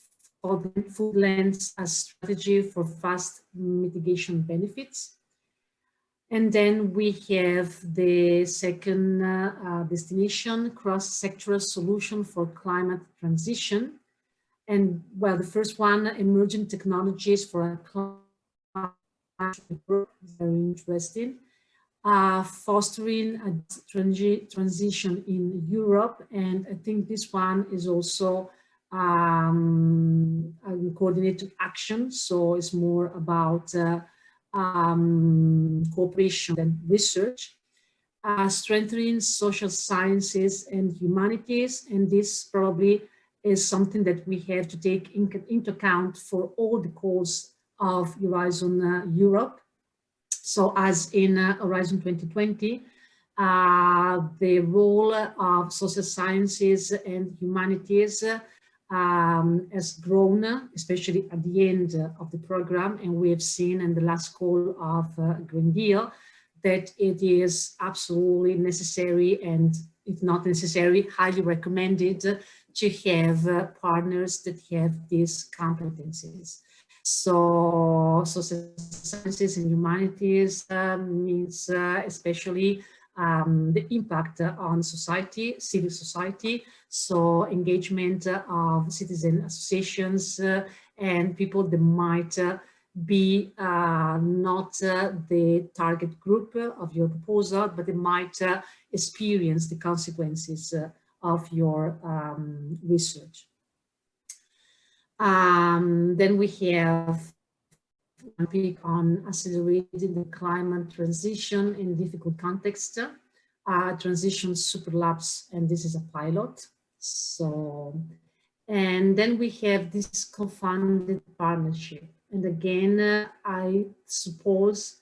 foodlands as strategy for fast mitigation benefits. And then we have the second destination, cross-sectoral solution for climate transition. And well, the first one, emerging technologies for a climate, very interesting. Fostering a transition in Europe, and I think this one is also a coordinated action, so it's more about cooperation than research. Strengthening social sciences and humanities, and this probably is something that we have to take into account for all the calls of Horizon Europe. So as in Horizon 2020, the role of social sciences and humanities has grown, especially at the end of the program. And we have seen in the last call of Green Deal that it is absolutely necessary, and if not necessary, highly recommended to have partners that have these competencies. So social sciences and humanities means especially the impact on society, civil society, so engagement of citizen associations and people that might be not the target group of your proposal, but they might experience the consequences of your research. Then we have one pick on accelerating the climate transition in difficult context, transition superlabs, and this is a pilot. So, and then we have this co-funded partnership. And again, I suppose,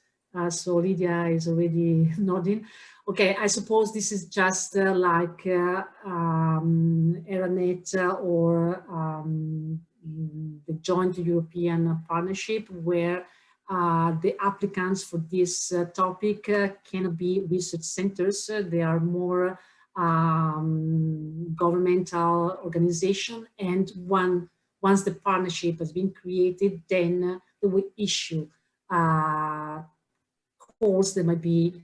so Lydia is already nodding. Okay, I suppose this is just like ERANET or the Joint European Partnership, where the applicants for this topic cannot be research centers. They are more governmental organization, and once the partnership has been created, then they will issue calls that might be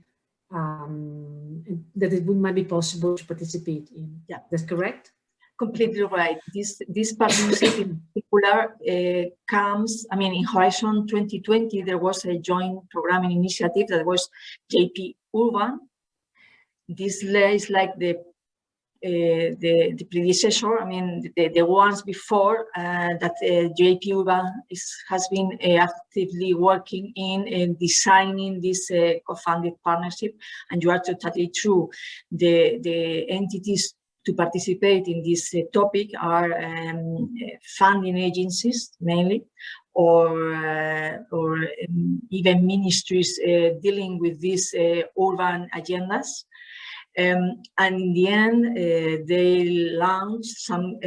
that it might be possible to participate in. Yeah, that's correct. Completely right. This partnership in particular comes, I mean, in Horizon 2020, there was a joint programming initiative that was JP Urban. This is like the predecessor, I mean, the ones before that JP Urban has been actively working in designing this co-funded partnership. And you are totally true. The entities to participate in this topic are funding agencies mainly, or even ministries dealing with these urban agendas. And in the end, they launched some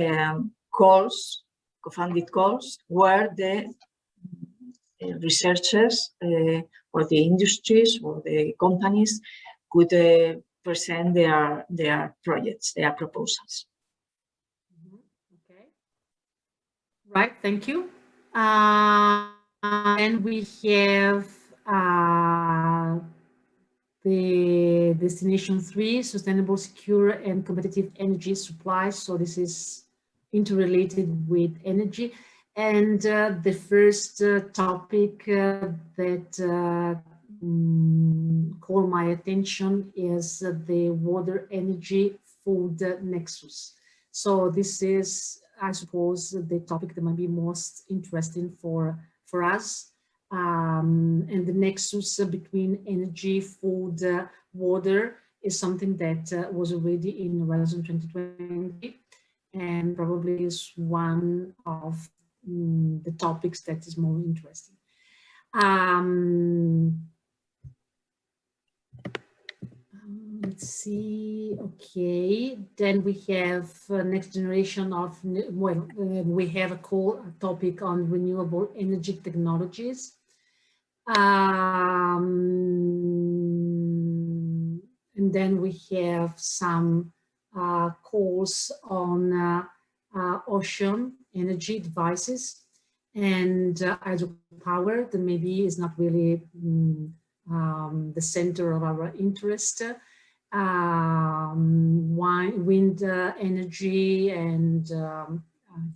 calls, co-funded calls, where the researchers or the industries or the companies could present their projects, their proposals. Okay. Right, thank you. And we have the destination 3, sustainable, secure, and competitive energy supply. So this is interrelated with energy. And the first topic that caught my attention is the water, energy, food nexus. So this is, I suppose, the topic that might be most interesting for us. And the nexus between energy, food, water is something that was already in Horizon 2020 and probably is one of the topics that is more interesting. Let's see, okay, then we have next generation of, well, we have a topic on renewable energy technologies. And then we have some calls on ocean energy devices and hydropower that maybe is not really the center of our interest. Wind energy and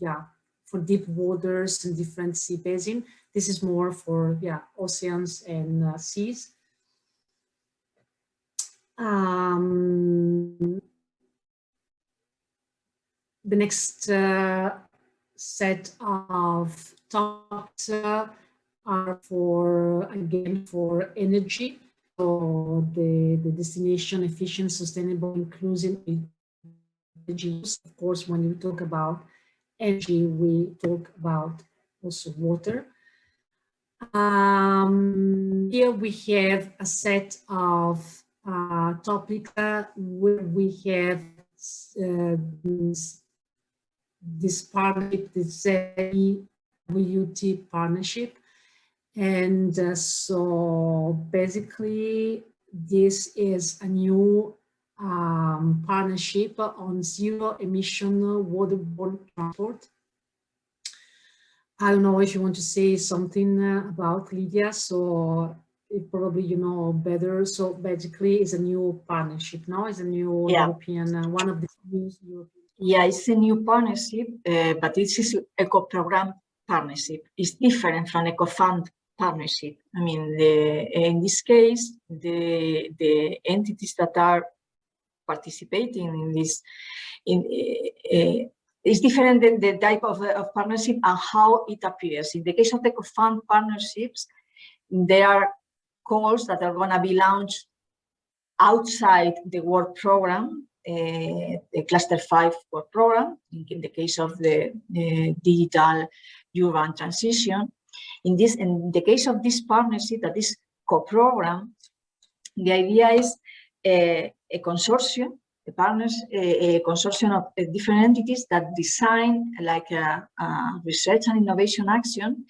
yeah, for deep waters and different sea basin. This is more for oceans and seas. The next set of topics are again for energy. So the destination efficient, sustainable, inclusive energy. Of course, when you talk about energy, we talk about also water. Here we have a set of topics where we have this partnership, this UT partnership. And so basically, this is a new partnership on zero emission waterborne transport. I don't know if you want to say something about Lydia. So probably you know better. So basically, it's a new partnership. No, it's a new European one of the new European. Yeah, it's a new partnership, but this is a co-program partnership. It's different from a co-fund partnership. I mean, in this case, the entities that are participating in this is different than the type of partnership and how it appears. In the case of the co-fund partnerships, there are calls that are going to be launched outside the work program, the Cluster 5 work program, in the case of the digital urban transition. In the case of this partnership, that is co-program, the idea is a consortium, a consortium of different entities that design like a research and innovation action.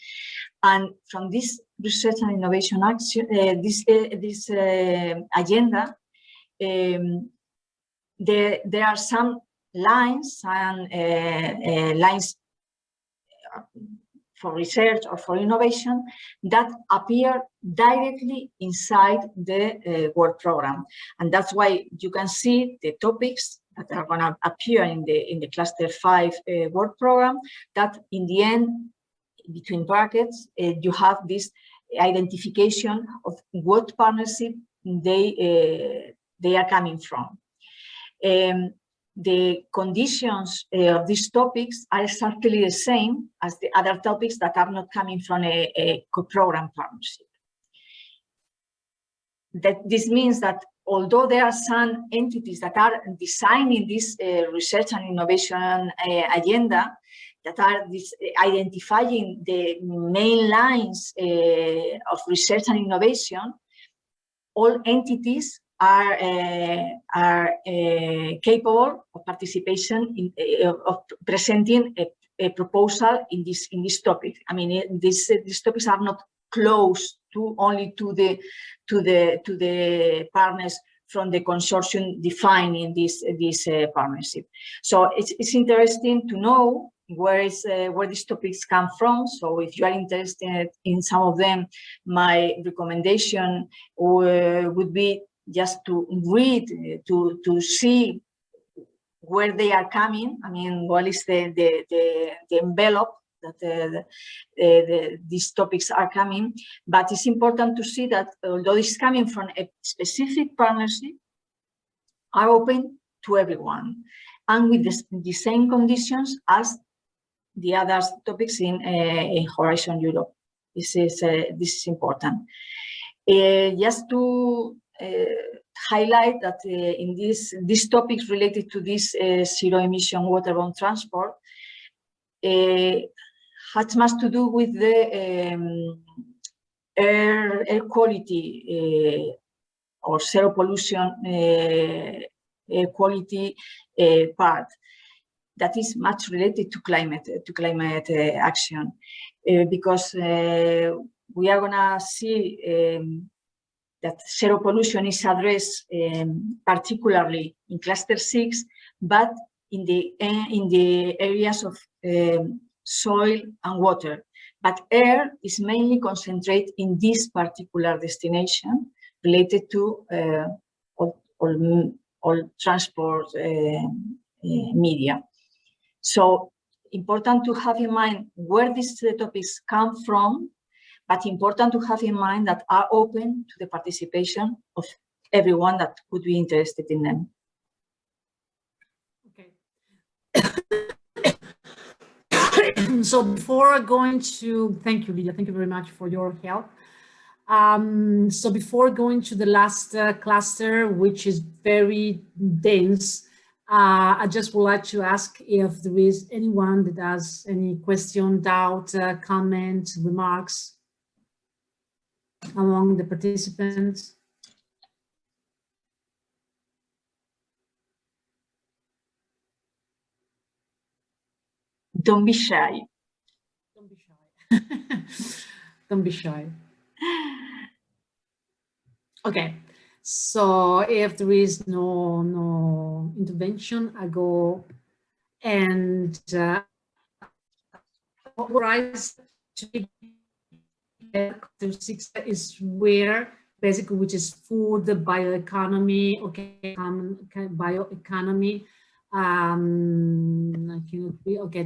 And from this research and innovation action, this agenda, there are some lines and lines for research or for innovation that appear directly inside the work program. And that's why you can see the topics that are going to appear in the Cluster 5 work program, that in the end, between brackets, you have this identification of what partnership they are coming from. The conditions of these topics are exactly the same as the other topics that are not coming from a co-program partnership. This means that although there are some entities that are designing this research and innovation agenda, that are identifying the main lines of research and innovation, all entities are capable of participation of presenting a proposal in this topic. I mean, these topics are not closed only to the partners from the consortium defining this partnership. So it's interesting to know where these topics come from. So if you are interested in some of them, my recommendation would be just to read, to see where they are coming. I mean, what is the envelope that these topics are coming. But it's important to see that although it's coming from a specific partnership, are open to everyone and with the same conditions as the other topics in Horizon Europe. This is important. Just to highlight that in these topics related to this zero emission waterborne transport has much to do with the air quality or zero pollution air quality part that is much related to climate action, because we are gonna see that zero pollution is addressed particularly in Cluster 6, but in the areas of soil and water. But air is mainly concentrated in this particular destination related to all transport media. So important to have in mind where these topics come from, but important to have in mind that are open to the participation of everyone that could be interested in them. Okay. So before going to, thank you, Lydia, thank you very much for your help. So before going to the last cluster, which is very dense, I just would like to ask if there is anyone that has any question, doubt, comment, remarks among the participants. Don't be shy. Don't be shy. Don't be shy. Okay. So if there is no intervention, I go and authorize to have cluster 6 is where basically, which is food, bioeconomy, bioeconomy,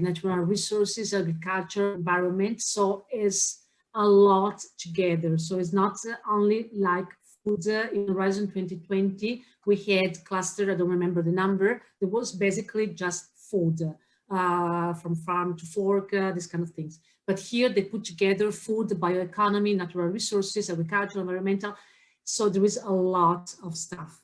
natural resources, agriculture, environment. So it's a lot together. So it's not only like food. In Horizon 2020, we had cluster, I don't remember the number, there was basically just food, from farm to fork, these kind of things. But here they put together food, bioeconomy, natural resources, agriculture, environmental. So there is a lot of stuff.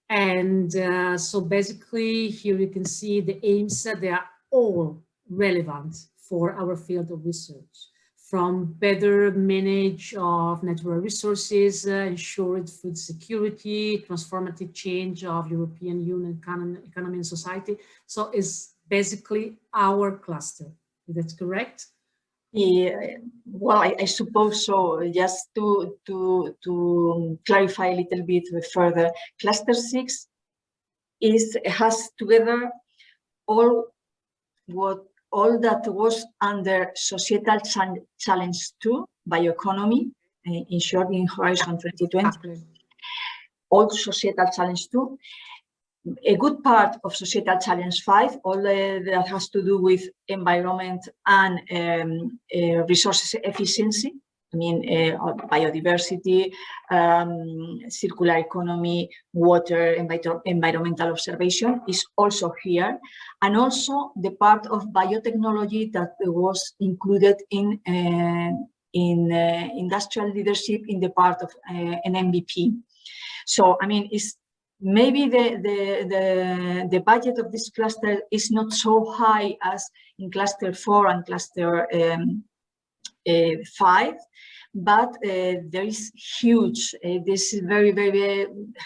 And so basically here you can see the aims, they are all relevant for our field of research. From better manage of natural resources, ensured food security, transformative change of European Union economy and society. So it's basically our cluster. That's correct? Yeah, well, I suppose so. Just to clarify a little bit further, Cluster 6 has together all that was under Societal Challenge 2, bioeconomy, in short, in Horizon 2020. All Societal Challenge 2. A good part of Societal Challenge 5, all that has to do with environment and resources efficiency, I mean, biodiversity, circular economy, water, environmental observation is also here. And also the part of biotechnology that was included in industrial leadership in the part of an MVP. So, I mean, it's maybe the budget of this cluster is not so high as in cluster 4 and cluster 5, but there is huge. This is very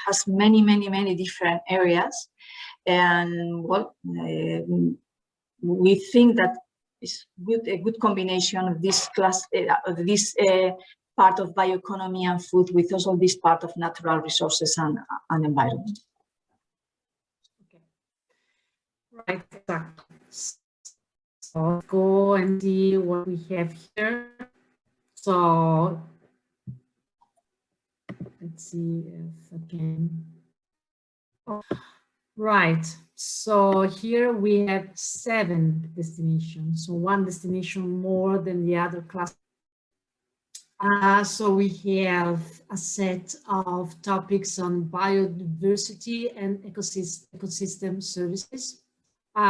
has many different areas, and well, we think that it's a good combination of this part of bioeconomy and food with also this part of natural resources and environment. Okay. Right, exactly. So go and see what we have here. So let's see if I can. Right. So here we have 7 destinations. So one destination more than the other class. So we have a set of topics on biodiversity and ecosystem services. Okay,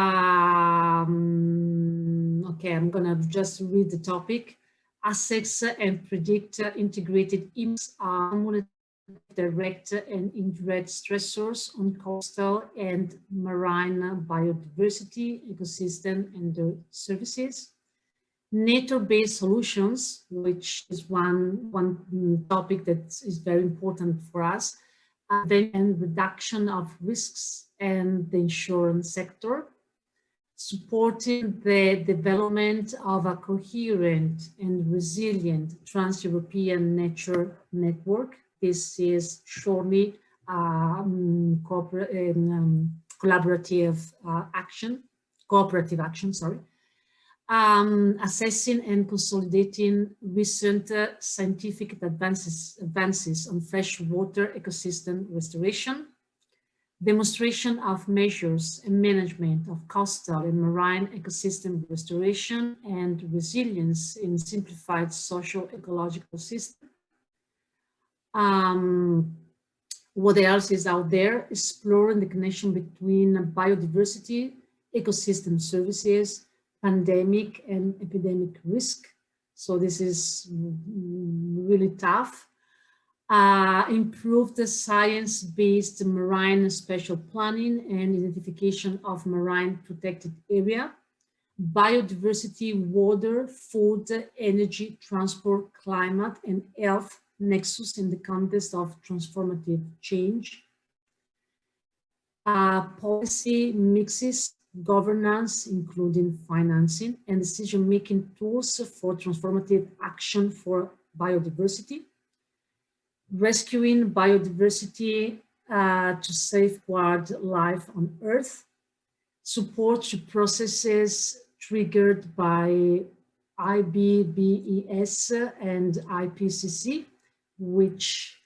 I'm gonna just read the topic. Assess and predict integrated impacts on direct and indirect stressors on coastal and marine biodiversity, ecosystem, and their services. Nature-based solutions, which is one topic that is very important for us, and reduction of risks and the insurance sector, supporting the development of a coherent and resilient trans-European nature network. This is surely cooperative action, sorry. Assessing and consolidating recent scientific advances on freshwater ecosystem restoration, demonstration of measures and management of coastal and marine ecosystem restoration and resilience in simplified socio-ecological system. What else is out there? Exploring the connection between biodiversity, ecosystem services, pandemic and epidemic risk. So this is really tough. Improve the science-based marine spatial planning and identification of marine protected area. Biodiversity, water, food, energy, transport, climate, and health nexus in the context of transformative change. Policy mixes, governance, including financing, and decision-making tools for transformative action for biodiversity. Rescuing biodiversity to safeguard life on Earth. Support to processes triggered by IBBES and IPCC, which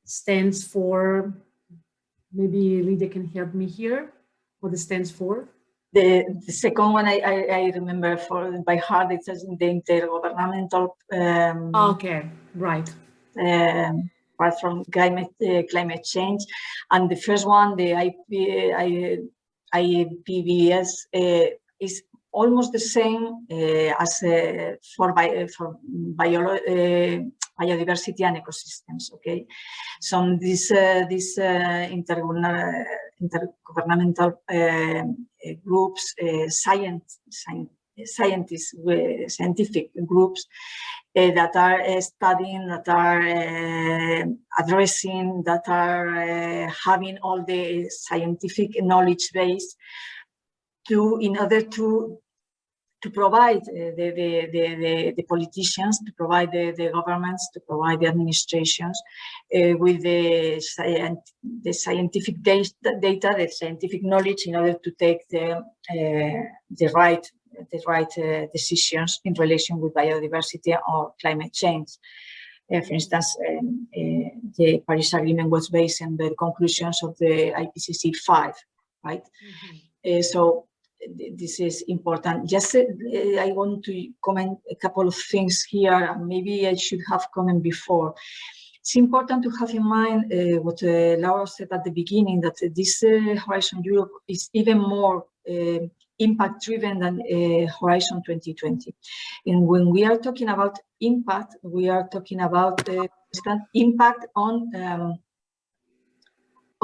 stands for, maybe Lydia can help me here, what it stands for. The second one I remember by heart. It says the intergovernmental. Okay, right. Apart from climate change, and the first one, the IPBES, is almost the same as for biodiversity and ecosystems. Okay, so this intergovernmental groups, scientific groups that are studying, that are addressing, that are having all the scientific knowledge base in order to provide the politicians, to provide the governments, to provide the administrations with the scientific data, the scientific knowledge, in order to take the right decisions in relation with biodiversity or climate change. For instance, the Paris Agreement was based on the conclusions of the IPCC 5, right? Mm-hmm. So this is important. Just I want to comment a couple of things here. Maybe I should have commented before. It's important to have in mind what Laura said at the beginning, that this Horizon Europe is even more impact-driven than Horizon 2020. And when we are talking about impact, we are talking about impact on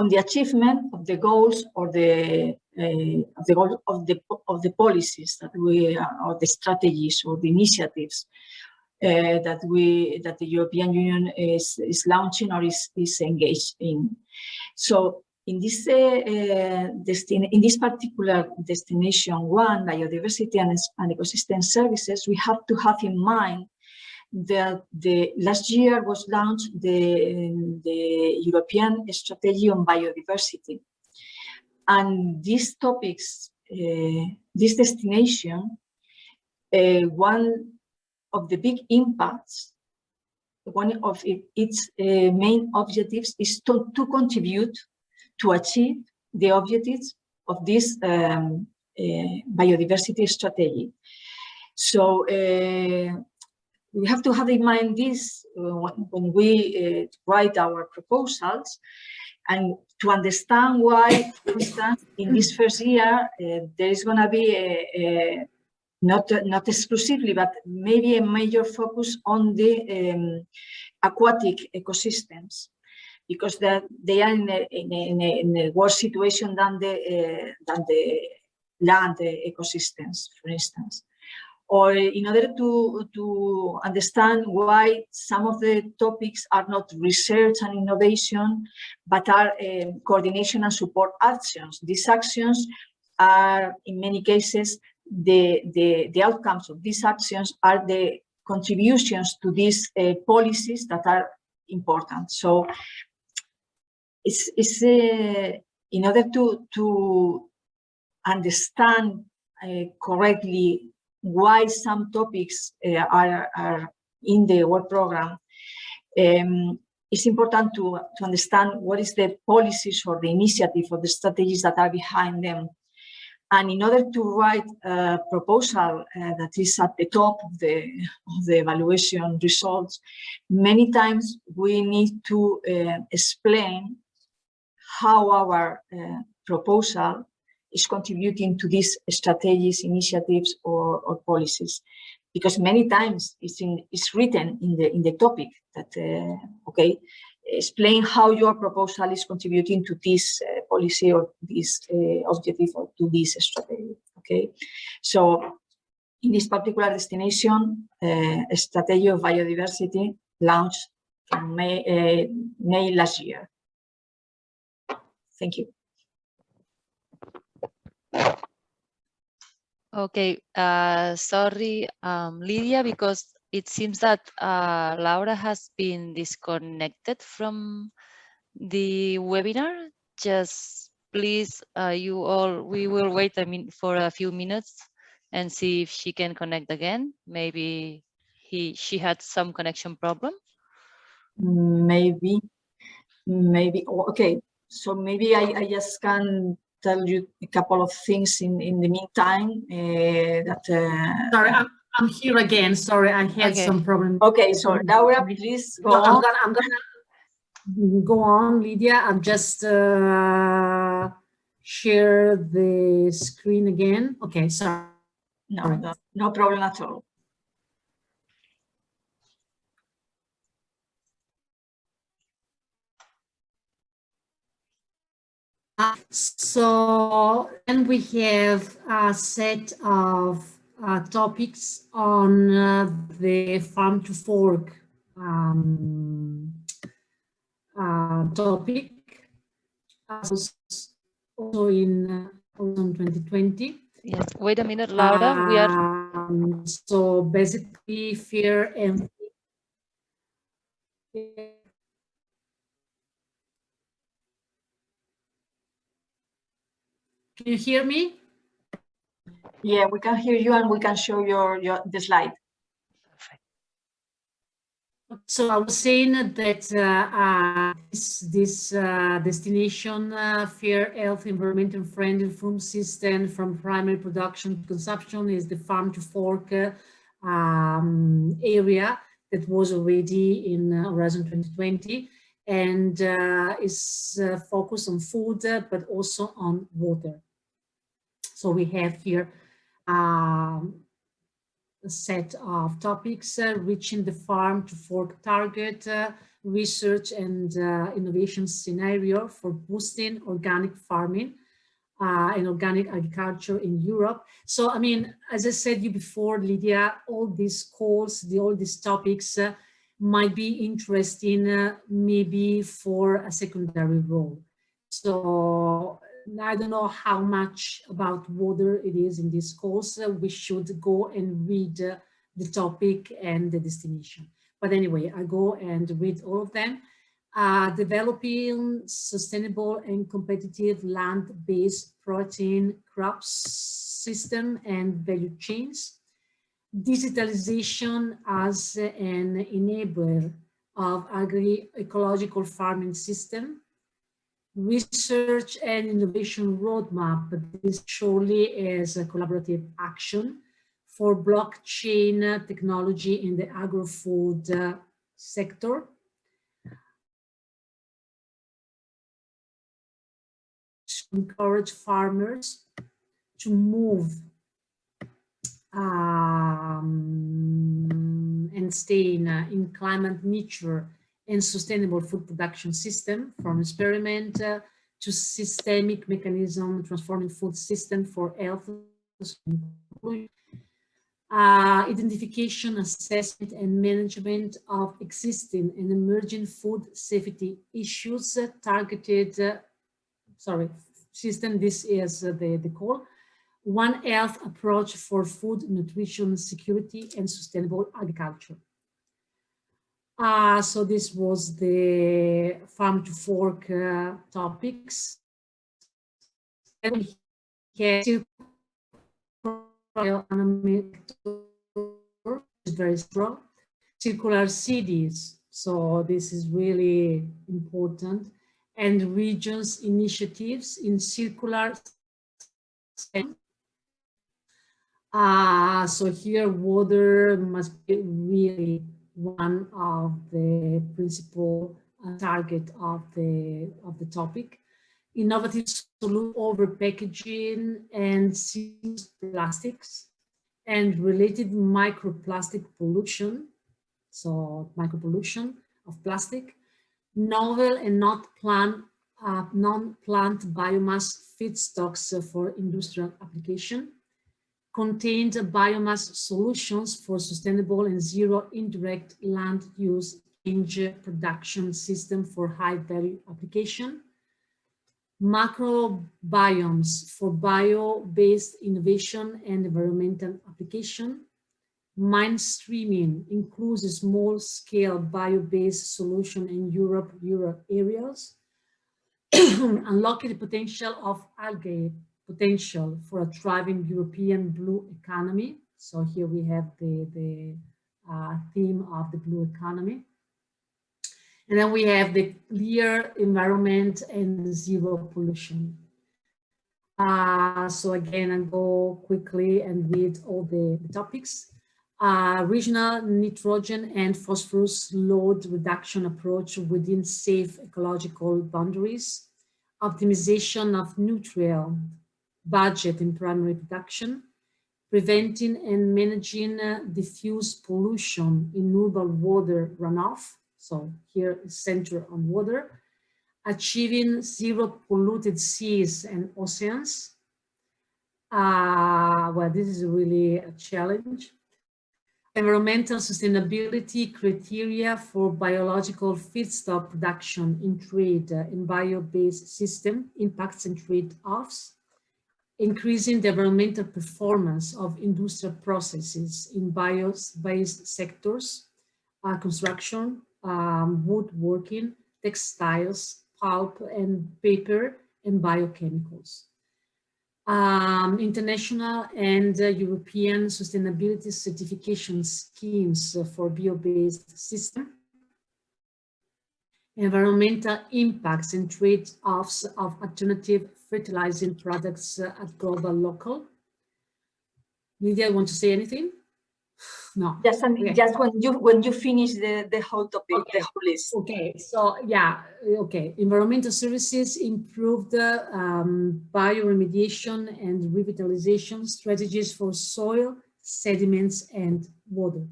the achievement of the goals or the policies that we or the strategies or the initiatives that the European Union is launching or is engaged in. So in this particular destination one, biodiversity and ecosystem services, we have to have in mind that last year was launched the European Strategy on Biodiversity. And these topics, this destination, one of the big impacts, one of its main objectives is to contribute to achieve the objectives of this biodiversity strategy. So we have to have in mind this when we write our proposals, and to understand why, for instance, in this first year, there is going to be not exclusively, but maybe a major focus on the aquatic ecosystems, because they are in a worse situation than the land ecosystems, for instance. Or in order to understand why some of the topics are not research and innovation, but are coordination and support actions. These actions are, in many cases, the outcomes of these actions are the contributions to these policies that are important. So it's in order to understand correctly why some topics are in the work program, it's important to understand what is the policies or the initiative or the strategies that are behind them. And in order to write a proposal that is at the top of the evaluation results, many times we need to explain how our proposal is contributing to these strategies, initiatives, or policies, because many times it's written in the topic that okay, explain how your proposal is contributing to this policy or this objective or to this strategy. Okay, so in this particular destination, a strategy of biodiversity launched in May last year. Thank you. Okay, sorry, Lydia, because it seems that Laura has been disconnected from the webinar. Just please, we will wait for a few minutes and see if she can connect again. Maybe she had some connection problem. Maybe. Okay. So maybe I just can tell you a couple of things in the meantime. Sorry, I'm here again. Sorry, I had some problem. Okay, so Laura, please go on. I'm gonna go on, Lydia. I'm just share the screen again. Okay, sorry. No problem at all. So then we have a set of topics on the farm to fork topic, also in 2020. Yes. Wait a minute, Laura. We are. So basically, fear and. Can you hear me? Yeah, we can hear you, and we can show the slide. So I was saying that this destination fair, health, environment, and friendly food system from primary production to consumption is the farm to fork area that was already in Horizon 2020 and is focused on food, but also on water. So we have here a set of topics, reaching the farm to fork target, research and innovation scenario for boosting organic farming and organic agriculture in Europe. So, I mean, as I said you before, Lydia, all these calls, all these topics might be interesting maybe for a secondary role. So I don't know how much about water it is in this course. We should go and read the topic and the destination. But anyway, I go and read all of them. Developing sustainable and competitive land-based protein crops system and value chains. Digitalization as an enabler of agri-ecological farming system. Research and innovation roadmap, but this surely is a collaborative action for blockchain technology in the agro-food sector. To encourage farmers to move and stay in climate neutral and sustainable food production system, from experiment to systemic mechanism transforming food system for health, identification, assessment and management of existing and emerging food safety issues, targeted system. This is the call. One Health approach for food, nutrition, security and sustainable agriculture. So this was the farm to fork topics. And we have very strong. Circular cities, so this is really important, and regions initiatives in circular. So here water must be really one of the principal target of the topic. Innovative solution over packaging and plastics and related microplastic pollution. So micropollution of plastic. Novel and non-plant biomass feedstocks for industrial application. Contained biomass solutions for sustainable and zero indirect land use change production system for high value application. Macrobiomes for bio-based innovation and environmental application. Mainstreaming includes a small-scale bio-based solution in Europe areas. Unlocking the potential of algae potential for a thriving European blue economy. So here we have the theme of the blue economy. And then we have the clear environment and zero pollution. So again, I'll go quickly and read all the topics. Regional nitrogen and phosphorus load reduction approach within safe ecological boundaries, optimization of nutrient budget in primary production, preventing and managing diffuse pollution in urban water runoff. So here is center on water, achieving zero polluted seas and oceans. Well, this is really a challenge. Environmental sustainability criteria for biological feedstock production in trade in bio-based system, impacts and trade-offs, increasing the environmental performance of industrial processes in bio-based sectors, construction, woodworking, textiles, pulp and paper, and biochemicals. International and European sustainability certification schemes for bio-based system, environmental impacts and trade-offs of alternative fertilizing products at global local. Lydia, want to say anything? No. Just when you finish the whole topic, okay. the whole list. Okay, so yeah, okay. Environmental services improved bioremediation and revitalization strategies for soil, sediments, and water.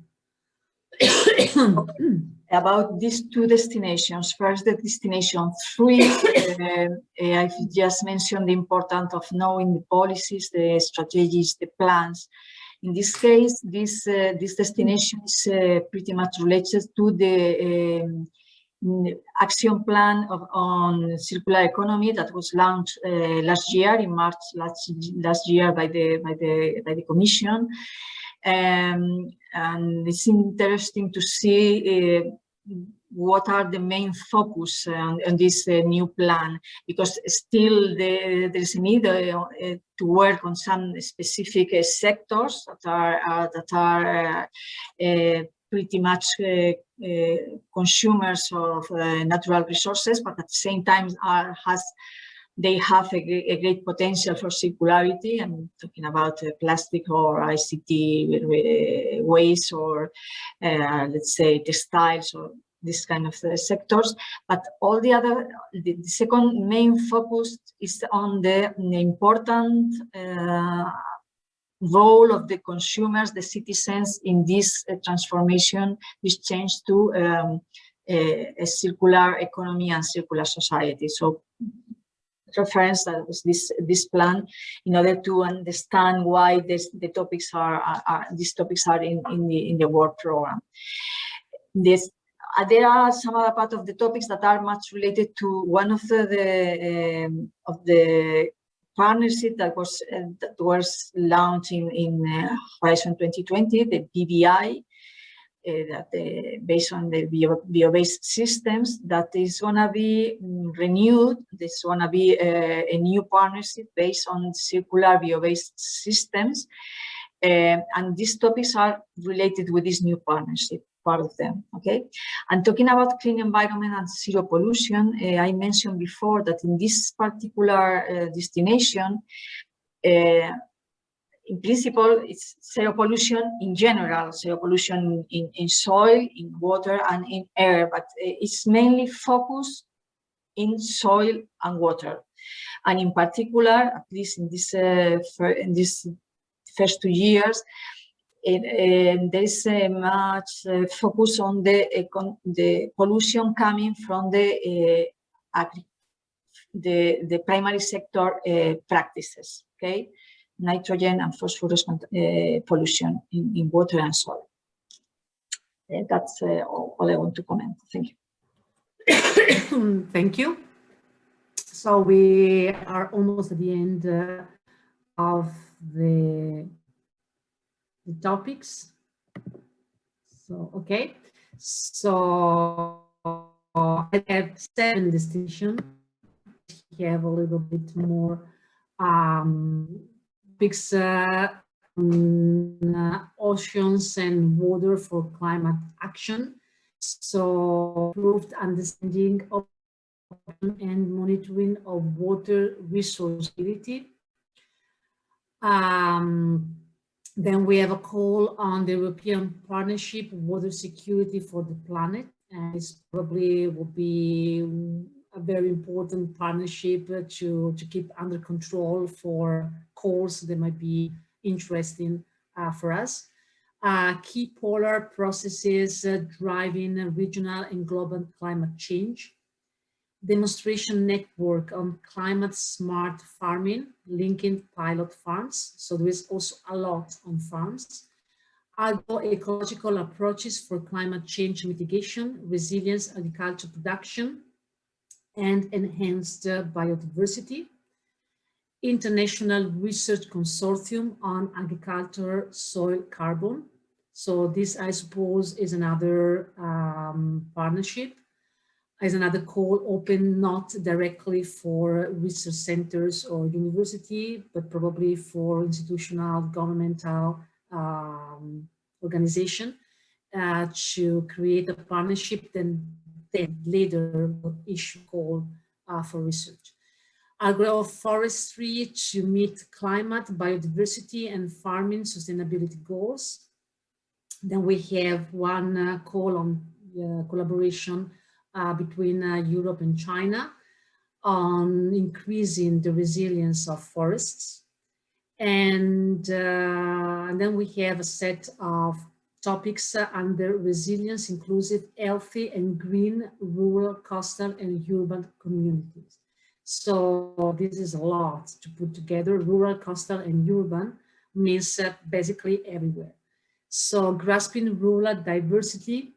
About these two destinations, first the destination 3, I've just mentioned the importance of knowing the policies, the strategies, the plans. In this case, this destination is pretty much related to the action plan on circular economy that was launched last year in March last year by the Commission, and it's interesting to see what are the main focus on this new plan, because still there is a need to work on some specific sectors that are pretty much consumers of natural resources, but at the same time they have a great potential for circularity. I'm talking about plastic or ICT waste, or let's say textiles, or this kind of sectors. But all the other, the second main focus is on the important role of the consumers, the citizens, in this transformation, this change to a circular economy and circular society. So reference that was this plan in order to understand why these topics are in the work program. There are some other part of the topics that are much related to one of the partnership that was launched in Horizon 2020, the BBI, that based on the bio-based systems, that is going to be renewed. There's going to be a new partnership based on circular bio-based systems, and these topics are related with this new partnership, part of them. Okay, and talking about clean environment and zero pollution, I mentioned before that in this particular destination, in principle, it's zero pollution in general, zero pollution in soil, in water, and in air, but it's mainly focused in soil and water. And in particular, at least in this first 2 years, there is much focus on the pollution coming from the primary sector practices. Okay. Nitrogen and phosphorus pollution in water and soil. That's all I want to comment. Thank you. Thank you. So we are almost at the end of the topics. So, okay. So I have 7 distinctions. We have a little bit more topics oceans and water for climate action. So improved understanding of and monitoring of water resourceability. Then we have a call on the European Partnership Water Security for the Planet, and this probably will be a very important partnership to keep under control for calls that might be interesting for us. Key polar processes driving regional and global climate change. Demonstration network on climate smart farming, linking pilot farms. So there is also a lot on farms. Agroecological approaches for climate change mitigation, resilience, agriculture production, and enhanced biodiversity. International Research Consortium on Agriculture Soil Carbon. So this, I suppose, is another partnership, is another call open not directly for research centers or university, but probably for institutional, governmental organization to create a partnership, then later issue call for research. Agroforestry to meet climate, biodiversity, and farming sustainability goals. Then we have one call on collaboration between Europe and China on increasing the resilience of forests. And then we have a set of topics under resilience, inclusive, healthy, and green rural, coastal, and urban communities. So this is a lot to put together. Rural, coastal, and urban means basically everywhere. So grasping rural diversity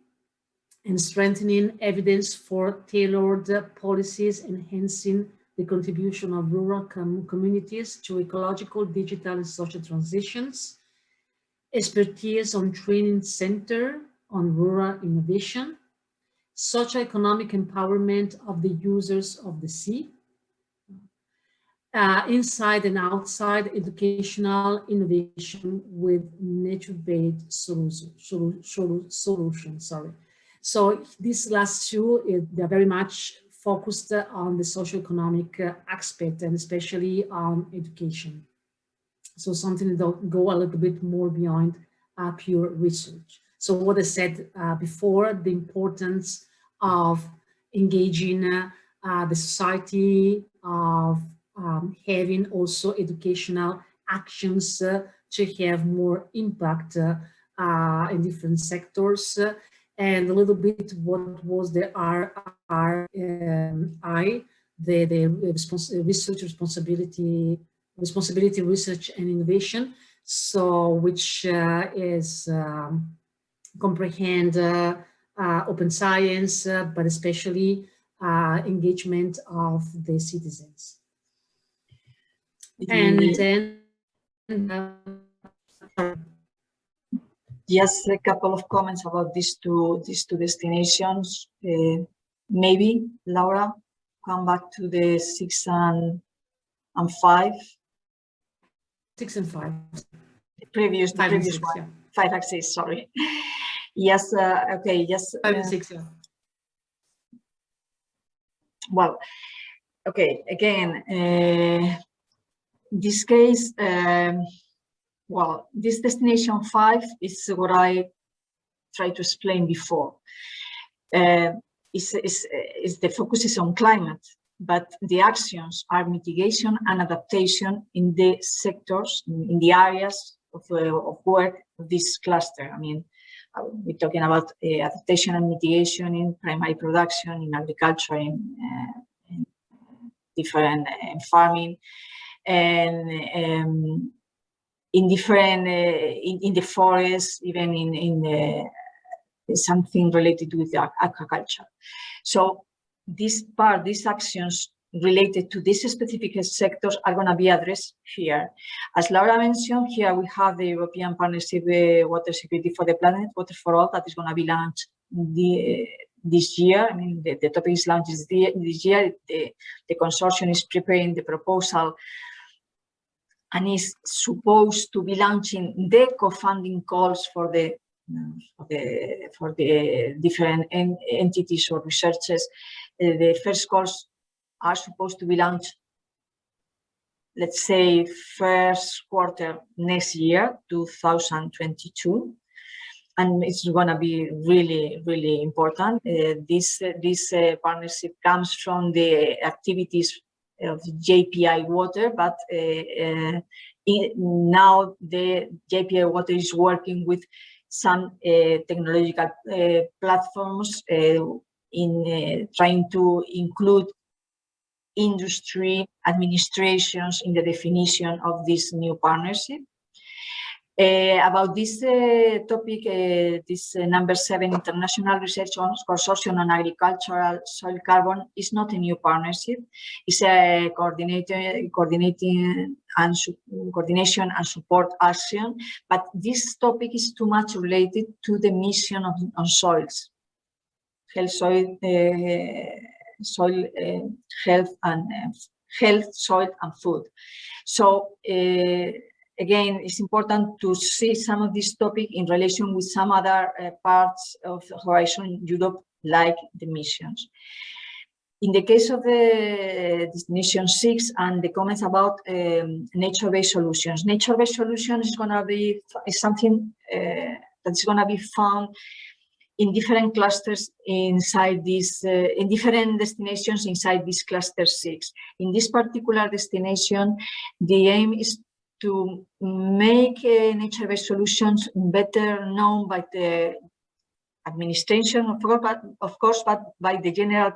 and strengthening evidence for tailored policies, enhancing the contribution of rural communities to ecological, digital, and social transitions. Expertise on training center on rural innovation. Socioeconomic empowerment of the users of the sea. Inside and outside educational innovation with nature-based solutions. So these last two, they're very much focused on the socioeconomic aspect and especially on education. So something that go a little bit more beyond pure research. So what I said before, the importance of engaging the society, of having also educational actions to have more impact in different sectors, and a little bit what was the RRI, the research responsibility, research and innovation. So which is comprehend open science, but especially engagement of the citizens. And then just a couple of comments about these two destinations. Maybe Laura, come back to the 6 and 5. 6 and 5. The previous one. Yeah. 5 and 6. Sorry. Yes. Okay. Yes. 5 and 6. Yeah. Well. Okay. Again. This case, well, this destination 5 is what I tried to explain before. The focus is on climate, but the actions are mitigation and adaptation in the sectors, in the areas of work of this cluster. I mean, we're talking about adaptation and mitigation in primary production, in agriculture, in different farming. And in different in the forest, even in something related with agriculture. So these actions related to these specific sectors are going to be addressed here. As Laura mentioned, here we have the European Partnership Water Security for the Planet, Water for All, that is going to be launched this year. I mean, the topic is launched this year. The consortium is preparing the proposal and is supposed to be launching the co-funding calls for the different entities or researchers. The first calls are supposed to be launched, let's say, first quarter next year, 2022. And it's going to be really, really important. This partnership comes from the activities of JPI Water, but now the JPI Water is working with some technological platforms in trying to include industry administrations in the definition of this new partnership. About this topic, this number 7, International Research Consortium on Agricultural Soil Carbon, is not a new partnership. It's a coordination and support action, but this topic is too much related to the mission on soils, health, soil, health, soil, and food. So. Again, it's important to see some of this topic in relation with some other parts of Horizon Europe, like the missions. In the case of the Destination 6 and the comments about nature-based solutions, nature-based solutions is going to be something that's going to be found in different clusters inside this, in different destinations inside this cluster 6. In this particular destination, the aim is to make nature-based solutions better known by the administration, of course, but by the general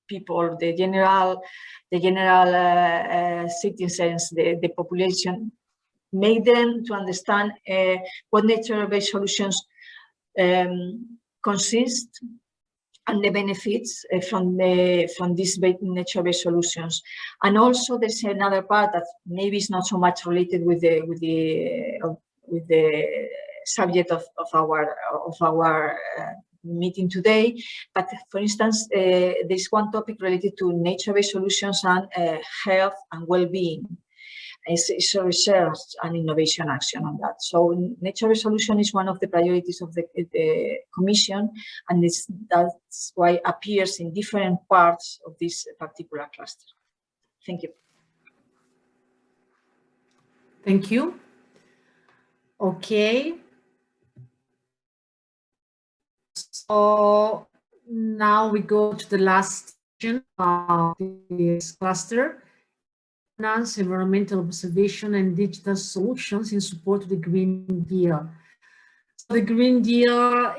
people, the general citizens, the population. Make them to understand what nature-based solutions consist, and the benefits from these nature-based solutions. And also there's another part that maybe is not so much related with the subject of our meeting today, but for instance, there's one topic related to nature-based solutions and health and well-being. It's a research and innovation action on that. So nature-based solution is one of the priorities of the Commission, and that's why it appears in different parts of this particular cluster. Thank you. Thank you. Okay. So now we go to the last section of this cluster. Environmental observation and digital solutions in support of the Green Deal. So the Green Deal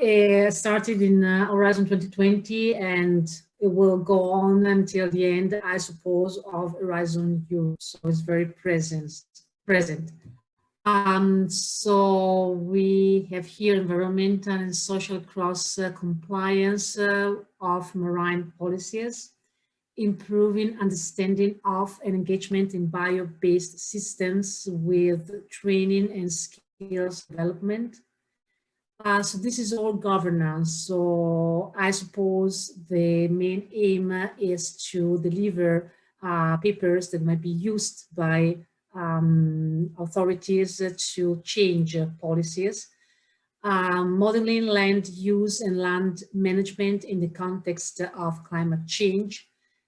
started in Horizon 2020, and it will go on until the end, I suppose, of Horizon Europe. So it's very present. So we have here environmental and social cross compliance of marine policies, improving understanding of and engagement in bio-based systems with training and skills development. So this is all governance. So I suppose the main aim is to deliver papers that might be used by authorities to change policies. Modeling land use and land management in the context of climate change.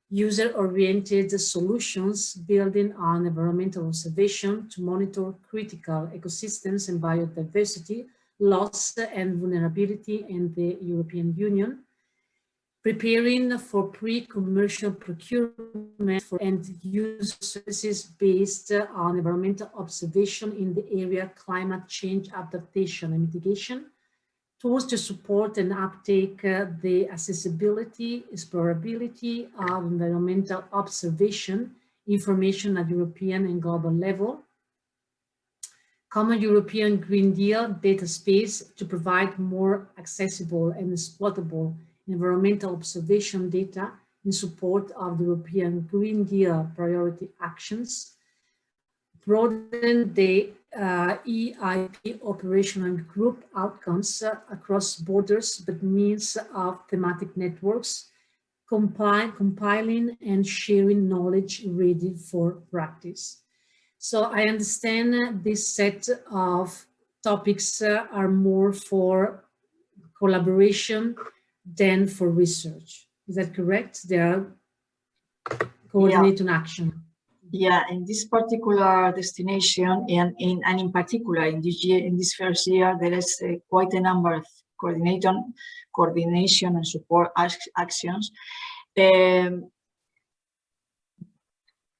User-oriented solutions building on environmental observation to monitor critical ecosystems and biodiversity loss and vulnerability in the European Union. Preparing for pre-commercial procurement for end-use services based on environmental observation in the area climate change adaptation and mitigation. Tools to support and uptake the accessibility, explorability of environmental observation information at European and global level. Common European Green Deal data space to provide more accessible and exploitable environmental observation data in support of the European Green Deal priority actions. Broaden the EIP operational group outcomes across borders, but means of thematic networks, compiling and sharing knowledge ready for practice. So I understand this set of topics are more for collaboration than for research. Is that correct? They are coordinated in action. Yeah, in this particular destination, and in particular in this year, in this first year, there is quite a number of coordination and support actions.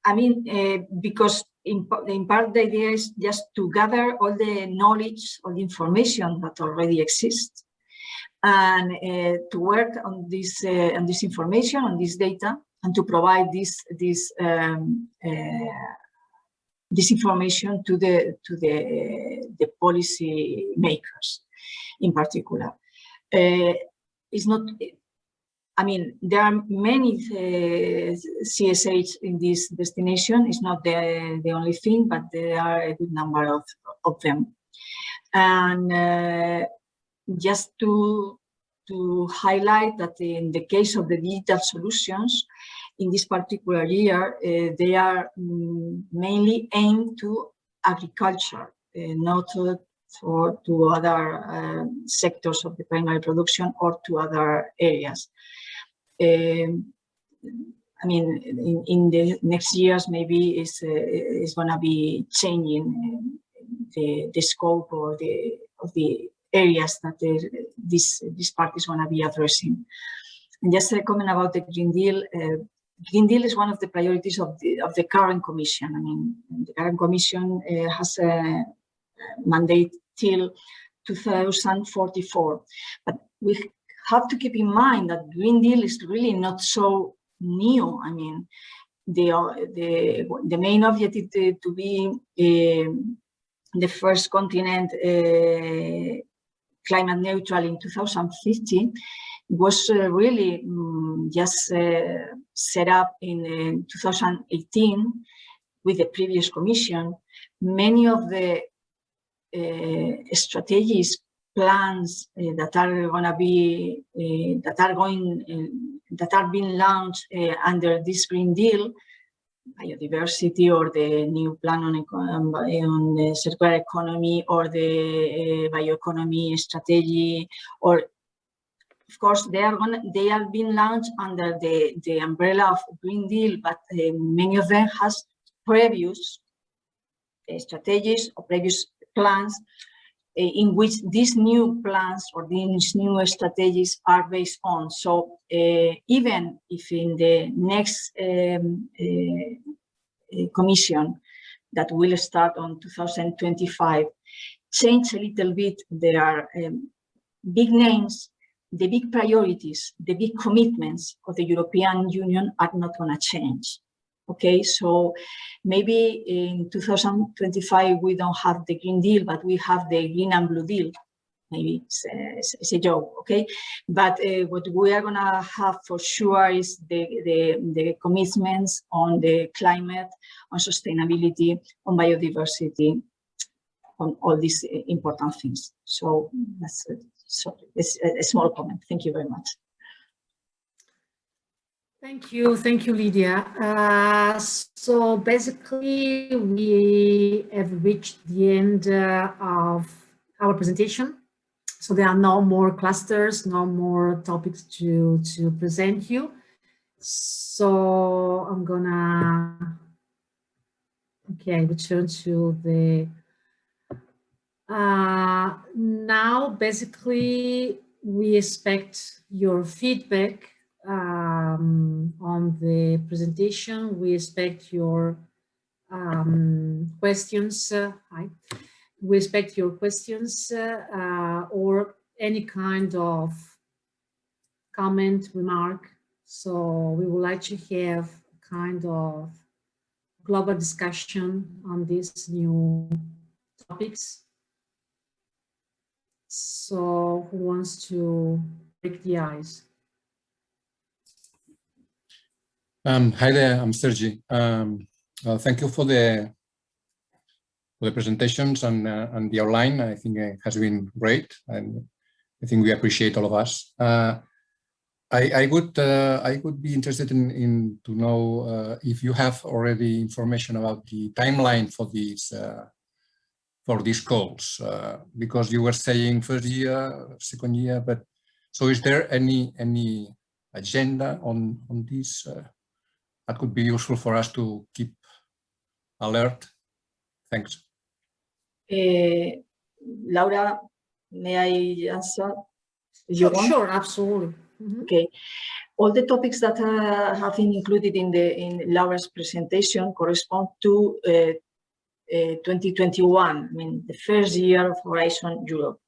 I mean, because in part the idea is just to gather all the knowledge, all the information that already exists, and to work on this information, on this data, and to provide this information to the policy makers, in particular. It's not. I mean, there are many CSHs in this destination. It's not the only thing, but there are a good number of them. And just to highlight that in the case of the digital solutions, in this particular year, they are mainly aimed to agriculture, not to other sectors of the primary production or to other areas. I mean, in the next years, maybe it's going to be changing the scope or of the areas that this part is going to be addressing. And just a comment about the Green Deal. Green Deal is one of the priorities of the current Commission. I mean, the current Commission has a mandate till 2044, but we have to keep in mind that Green Deal is really not so new. I mean, the main objective to be the first continent climate neutral in 2050 was really just set up in 2018 with the previous Commission. Many of the strategies, plans that are being launched under this Green Deal, biodiversity or the new plan on the circular economy or the bioeconomy strategy, or of course they are being launched under the umbrella of Green Deal, but many of them has previous strategies or previous plans in which these new plans or these new strategies are based on. So even if in the next Commission that will start on 2025 change a little bit, there are big names, the big priorities, the big commitments of the European Union are not going to change. Okay, so maybe in 2025 we don't have the Green Deal, but we have the Green and Blue Deal. Maybe it's a joke, okay? But what we are gonna have for sure is the commitments on the climate, on sustainability, on biodiversity, on all these important things. So that's it's a small comment. Thank you very much. Thank you, Lydia. So basically, we have reached the end of our presentation. So there are no more clusters, no more topics to present you. So I'm gonna, return to the, now basically we expect your feedback on the presentation. We expect your questions. We expect your questions or any kind of comment, remark. So we would like to have a kind of global discussion on these new topics. So who wants to break the ice? Hi there, I'm Sergi. Thank you for the presentations and the outline. I think it has been great, and I think we appreciate all of us. I would be interested in to know if you have already information about the timeline for these calls, because you were saying first year, second year, but so is there any agenda on this that could be useful for us to keep alert? Thanks. Laura, may I answer? Sure, absolutely. Mm-hmm. Okay. All the topics that have been included in Laura's presentation correspond to 2021, I mean, the first year of Horizon Europe.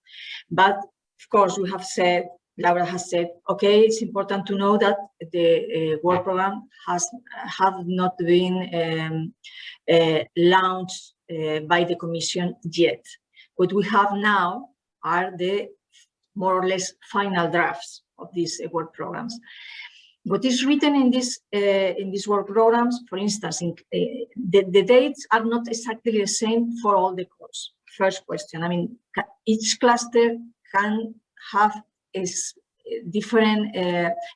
But of course, we have said, Laura has said, okay, it's important to know that the work program have not been launched by the Commission yet. What we have now are the more or less final drafts of these work programs. What is written in these work programs, for instance, the dates are not exactly the same for all the course. First question, I mean, each cluster can have different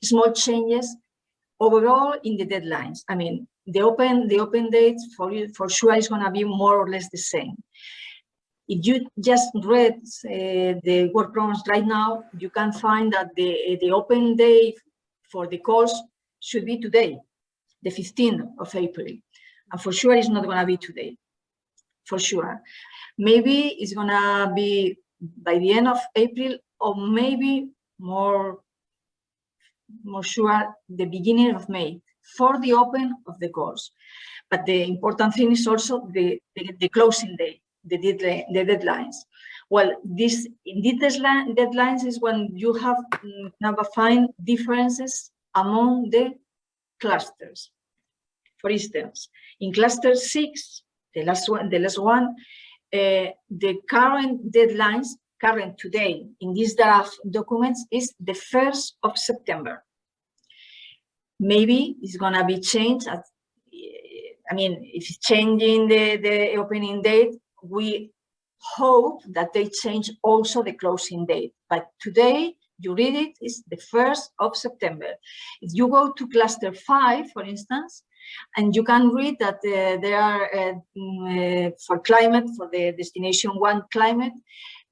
small changes overall in the deadlines. I mean, the open dates for sure is going to be more or less the same. If you just read the work programs right now, you can find that the open day for the course should be today, the 15th of April. And for sure, it's not going to be today, for sure. Maybe it's going to be by the end of April, or maybe more sure, the beginning of May for the open of the course. But the important thing is also the closing day, the deadlines. Well, in these deadlines is when you have never find differences among the clusters. For instance, in cluster 6, the last one, the current deadlines, current today in these draft documents is the 1st of September. Maybe it's gonna be changed. I mean, if it's changing the opening date, we hope that they change also the closing date. But today, you read it, is the 1st of September. If you go to cluster 5, for instance, and you can read that there are, for climate, for the destination 1 climate,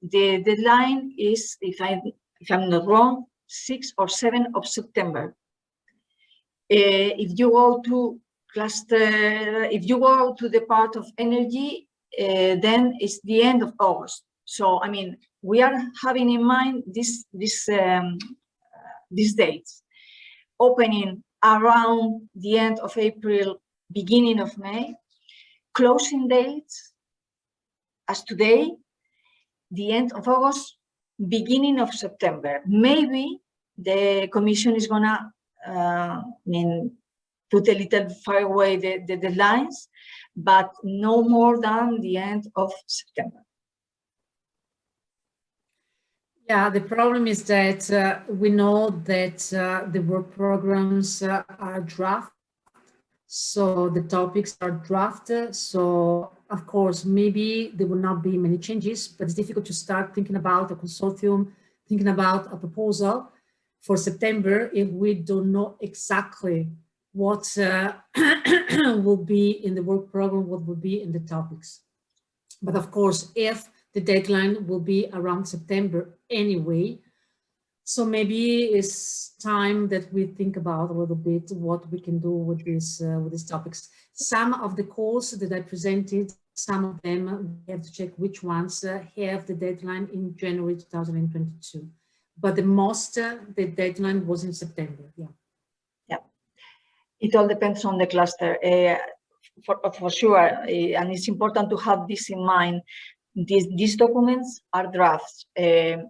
the deadline is, if I'm not wrong, 6 or 7 of September. If you go to the part of energy, then it's the end of August. So, I mean, we are having in mind these dates, opening around the end of April, beginning of May, closing dates as today, the end of August, beginning of September. Maybe the Commission is gonna put a little far away the deadlines, but no more than the end of September. Yeah, the problem is that we know that the work programs are draft, so the topics are drafted. So of course, maybe there will not be many changes, but it's difficult to start thinking about a consortium, thinking about a proposal for September if we don't know exactly what will be in the work program, what will be in the topics. But of course, if the deadline will be around September anyway, so maybe it's time that we think about a little bit what we can do with these topics. Some of the courses that I presented, some of them we have to check which ones have the deadline in January 2022. But the most, the deadline was in September. Yeah. It all depends on the cluster, for sure, and it's important to have this in mind. These documents are drafts. They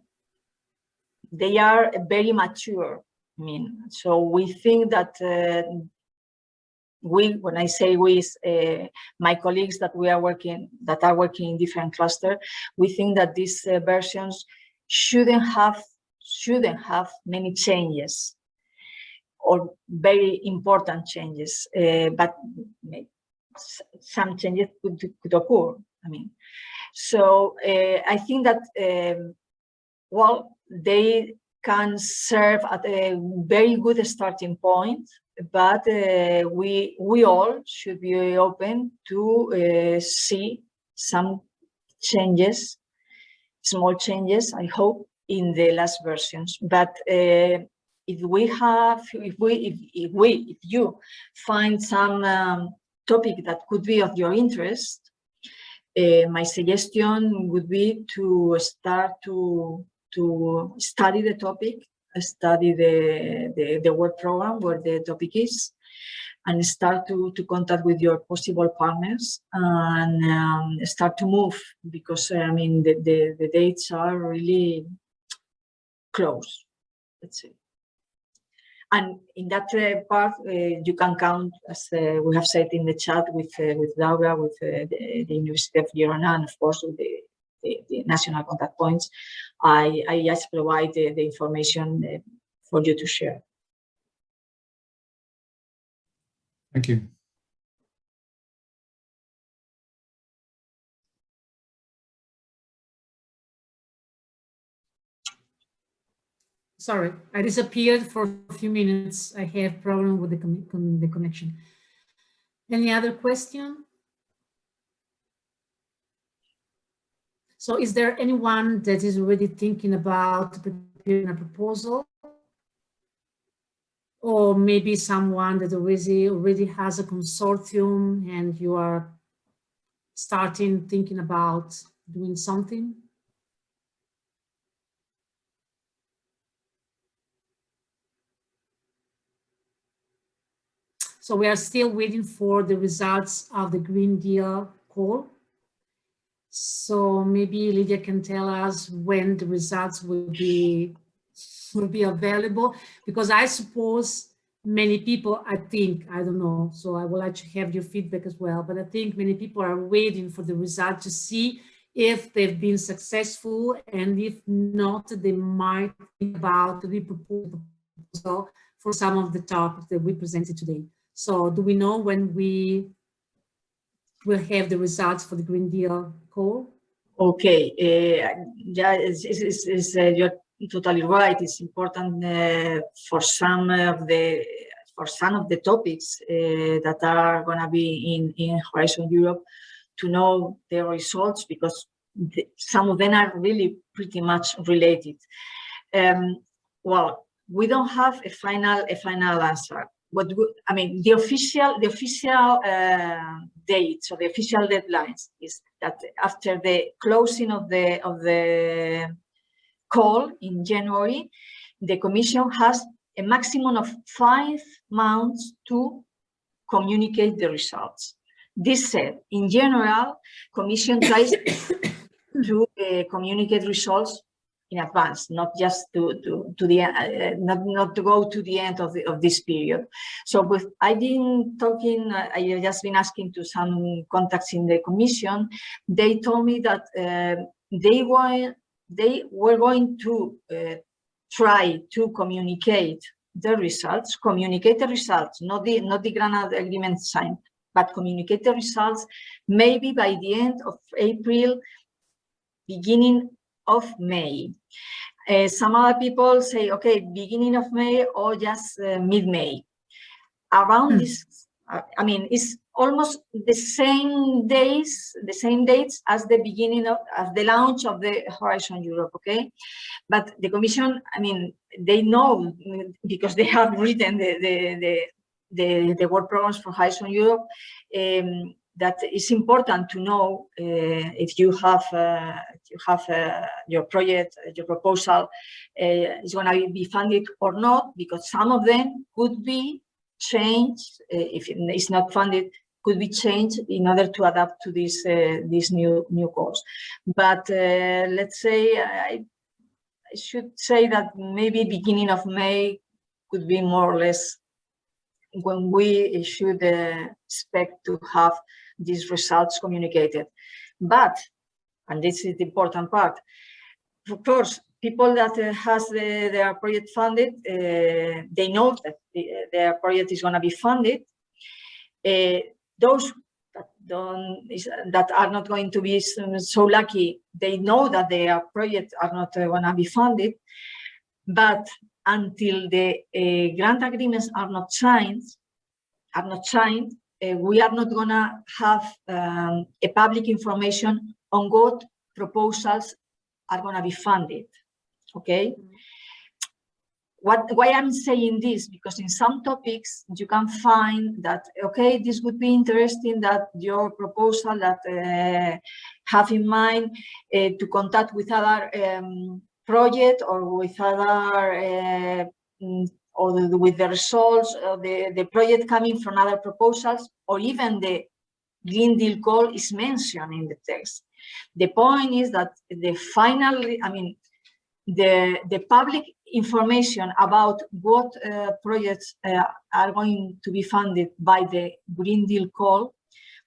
are very mature. I mean, so we think that when I say we, my colleagues that are working in different clusters, we think that these versions shouldn't have many changes, or very important changes, but some changes could occur. I mean, so I think that well, they can serve at a very good starting point, but we all should be open to see some changes, small changes, I hope, in the last versions. But if you find some topic that could be of your interest, my suggestion would be to start to study the topic, study the work program where the topic is, and start to contact with your possible partners and start to move, because I mean the dates are really close, let's say. And in that part, you can count, as we have said in the chat, with Laura, with the University of Girona, and of course with the national contact points. I just provide the information for you to share. Thank you. Sorry, I disappeared for a few minutes. I have problem with the connection. Any other question? So is there anyone that is already thinking about preparing a proposal? Or maybe someone that already has a consortium and you are thinking about doing something? So we are still waiting for the results of the Green Deal call. So maybe Lydia can tell us when the results will be available, because I suppose many people, I don't know, so I would like to have your feedback as well, but I think many people are waiting for the result to see if they've been successful, and if not, they might think about the proposal for some of the topics that we presented today. So do we know when we will have the results for the Green Deal call? Okay, yeah, you're totally right. It's important for some of the topics that are going to be in Horizon Europe to know their results, because some of them are really pretty much related. Well, we don't have a final answer. I mean, the official dates or the official deadlines is that after the closing of the call in January, the Commission has a maximum of 5 months to communicate the results. This said, in general, Commission tries to communicate results in advance, not just to not to go to the end of this period. So I've been talking, I just been asking to some contacts in the Commission. They told me that they were going to try to communicate the results, not the Granada agreement signed, but communicate the results maybe by the end of April, beginning of May. Some other people say, okay, beginning of May or just mid-May. Around this, I mean, it's almost the same days, the same dates as the beginning of the launch of the Horizon Europe, okay? But the Commission, I mean, they know, because they have written the work programs for Horizon Europe, that it's important to know if you have your project, your proposal is going to be funded or not, because some of them could be changed. If it's not funded, could be changed in order to adapt to this new course. But let's say I should say that maybe beginning of May could be more or less when we should expect to have these results communicated. But, and this is the important part, of course, people that has their project funded, they know that their project is going to be funded. Those that are not going to be so lucky, they know that their projects are not going to be funded. but until the grant agreements are not signed, we are not gonna have a public information on what proposals are gonna be funded. Okay. Why I'm saying this? Because in some topics you can find that, okay, this would be interesting, that your proposal that have in mind to contact with other project or with other or with the results of the project coming from other proposals, or even the Green Deal call is mentioned in the text. The point is that the final, the public information about what projects are going to be funded by the Green Deal call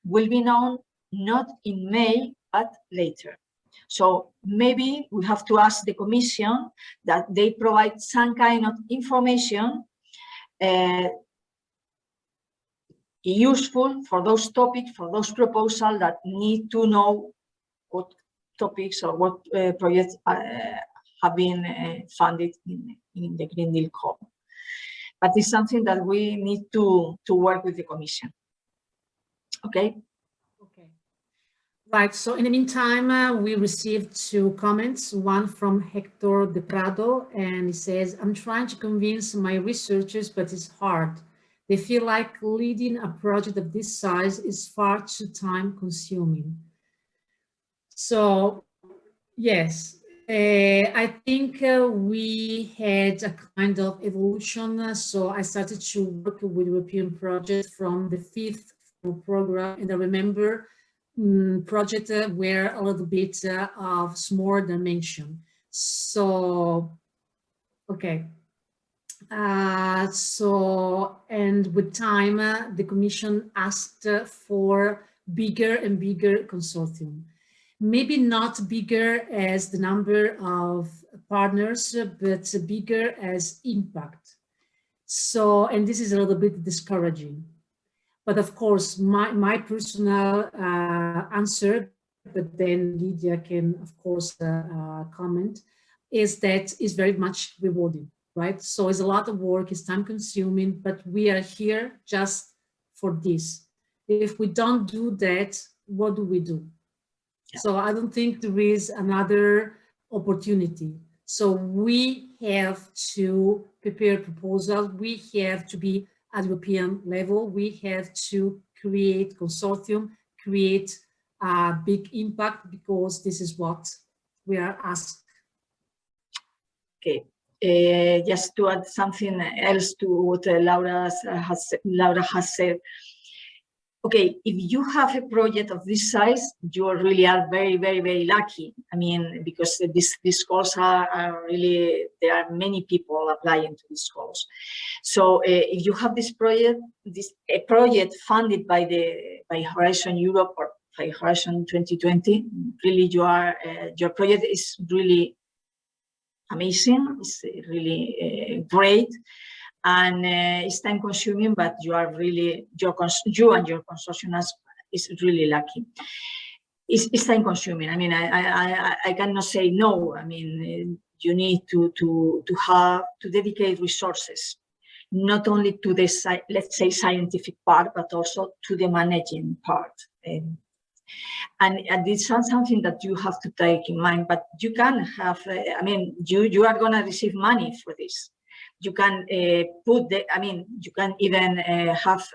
will be known not in May, but later. So maybe we have to ask the Commission that they provide some kind of information useful for those topics, for those proposals that need to know what topics or what projects have been funded in the Green Deal call. But it's something that we need to work with the Commission. Okay? Okay. Right, so in the meantime, we received 2 comments, one from Hector de Prado, and he says, I'm trying to convince my researchers, but it's hard. They feel like leading a project of this size is far too time consuming. So, yes, I think we had a kind of evolution. So I started to work with European projects from the 5th program, and I remember projects were a little bit of small dimension. So, okay. And with time, the Commission asked for bigger and bigger consortium. Maybe not bigger as the number of partners, but bigger as impact. So, and this is a little bit discouraging. But of course, my personal answer, but then Lydia can, of course, comment, is that it's very much rewarding, right? So it's a lot of work, it's time consuming, but we are here just for this. If we don't do that, what do we do? Yeah. So I don't think there is another opportunity. So we have to prepare proposals, we have to be at European level, we have to create consortium, create a big impact, because this is what we are asked. Okay, just to add something else to what Laura has said. Okay, if you have a project of this size, you really are very, very, very lucky. I mean, because these calls are really, there are many people applying to these calls. So if you have this project, a project funded by Horizon Europe or by Horizon 2020, really your project is really amazing. It's really great. And it's time consuming, but you are really, you and your consortium is really lucky. It's time consuming. I mean, I cannot say no. I mean, you need to dedicate resources, not only to the, let's say, scientific part, but also to the managing part. And it's something that you have to take in mind, but you can have, I mean, you are gonna receive money for this. You can you can even have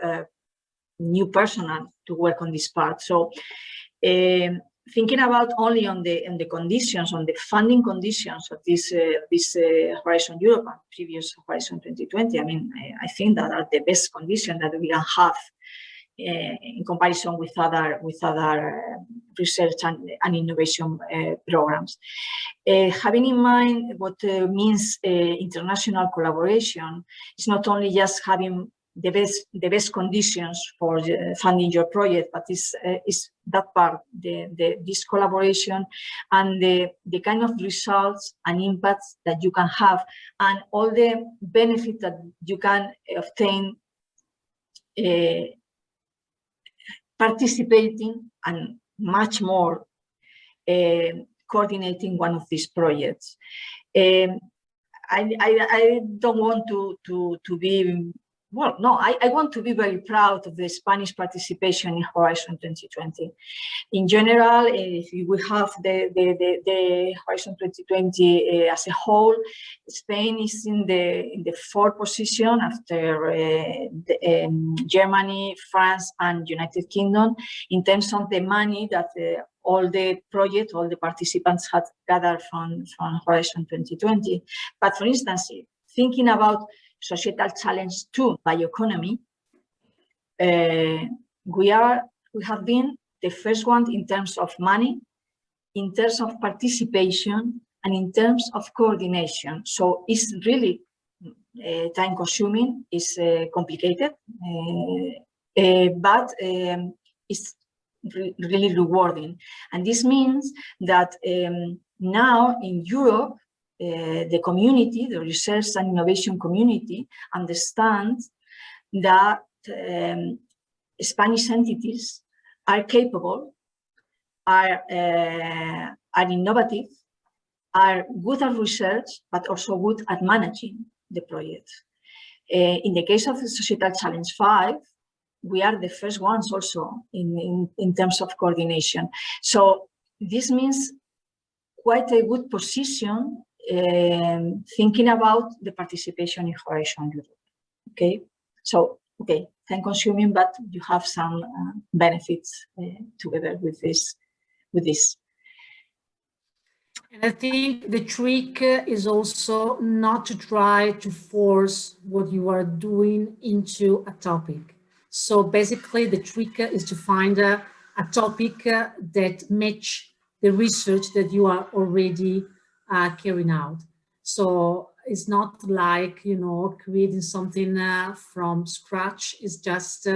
new personnel to work on this part. So thinking about only on the conditions, on the funding conditions of this Horizon Europe and previous Horizon 2020, I mean, I think that are the best conditions that we can have in comparison with other research and innovation programs. Having in mind what means international collaboration, is not only just having the best conditions for funding your project, but is that part, this collaboration and the kind of results and impacts that you can have, and all the benefits that you can obtain participating, and much more coordinating one of these projects. I don't want to be, well, no, I want to be very proud of the Spanish participation in Horizon 2020. In general, if we have the Horizon 2020 as a whole, Spain is in the fourth position after Germany, France, and United Kingdom in terms of the money that all the projects, all the participants had gathered from Horizon 2020. But for instance, thinking about societal challenge 2 bioeconomy, we have been the first one in terms of money, in terms of participation, and in terms of coordination. So it's really time consuming, it's complicated, but it's really rewarding. And this means that now in Europe, the community, the research and innovation community, understands that Spanish entities are capable, are innovative, are good at research, but also good at managing the project. In the case of the Societal Challenge 5, we are the first ones also in terms of coordination. So this means quite a good position thinking about the participation in Horizon Europe. Okay, so time consuming, but you have some benefits together with this. And I think the trick is also not to try to force what you are doing into a topic. So basically the trick is to find a topic that match the research that you are already carrying out. So it's not like, creating something from scratch. It's just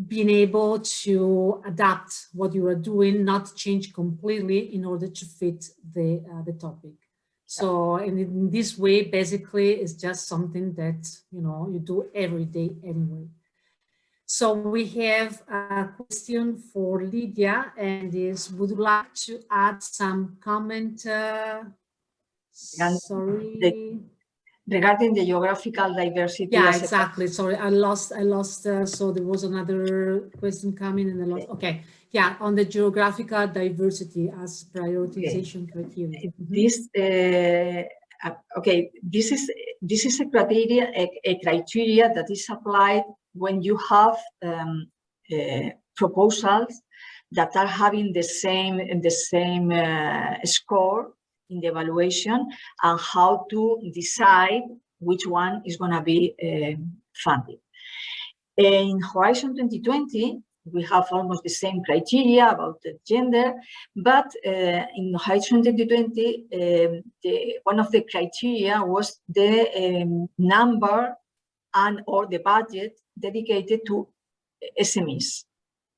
being able to adapt what you are doing, not change completely in order to fit the topic. So in this way, basically, it's just something that, you do every day anyway. So we have a question for Lydia, and is, would you like to add some comment? Sorry. Regarding the geographical diversity. Yeah, exactly. Sorry, I lost. So there was another question coming, and I lost. Okay, yeah, on the geographical diversity as prioritization criteria. This this is a criteria that is applied when you have proposals that are having the same score in the evaluation, and how to decide which one is going to be funded. In Horizon 2020, we have almost the same criteria about the gender, but in Horizon 2020, one of the criteria was the number or the budget dedicated to SMEs,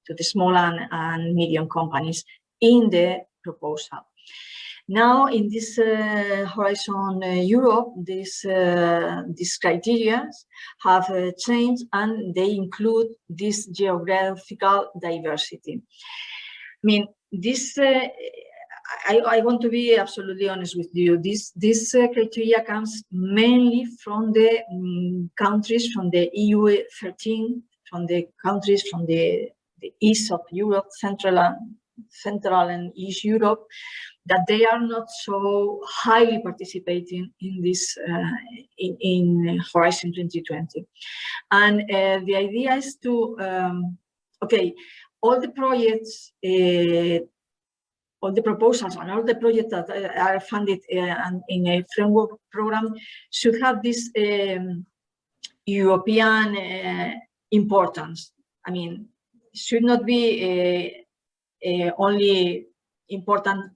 to the small and medium companies in the proposal. Now, in this Horizon Europe, these criteria have changed, and they include this geographical diversity. I mean, this, I want to be absolutely honest with you. This criteria comes mainly from the countries from the EU 13, from the countries from the east of Europe, Central and East Europe, that they are not so highly participating in this in Horizon 2020. And the idea is to, all the projects, all the proposals and all the projects that are funded in a framework program should have this European importance. I mean, should not be only important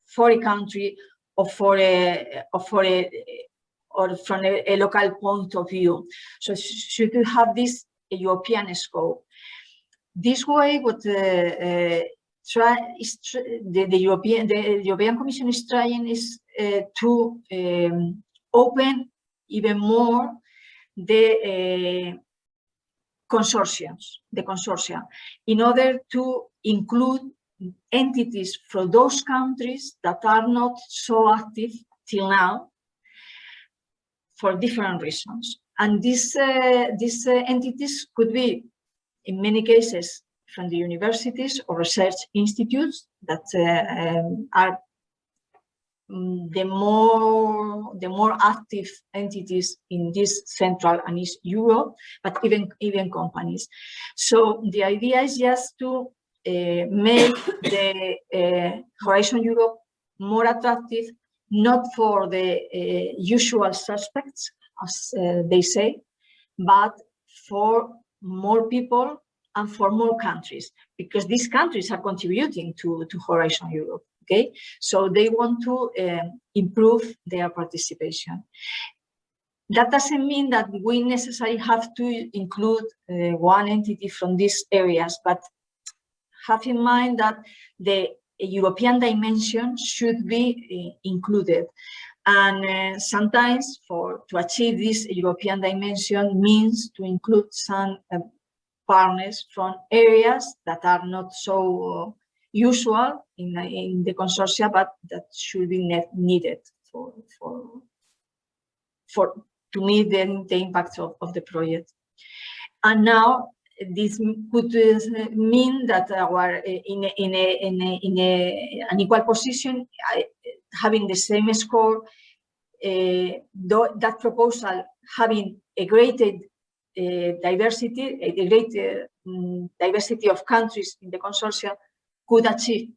for a country or from a local point of view. So should have this European scope. This way, what the European Commission is trying is to open even more the consortia, in order to include entities from those countries that are not so active till now, for different reasons. And these entities could be, in many cases, from the universities or research institutes that are the more active entities in this Central and East Europe, but even companies. So the idea is just to make the Horizon Europe more attractive, not for the usual suspects, as they say, but for more people and for more countries, because these countries are contributing to Horizon Europe. Okay, so they want to improve their participation. That doesn't mean that we necessarily have to include one entity from these areas, but have in mind that the European dimension should be included. And sometimes to achieve this European dimension means to include some partners from areas that are not so usual in the consortia, but that should be needed to meet the impact of the project. And now this could mean that our in an equal position, having the same score, that proposal having a greater diversity, a greater diversity of countries in the consortia could achieve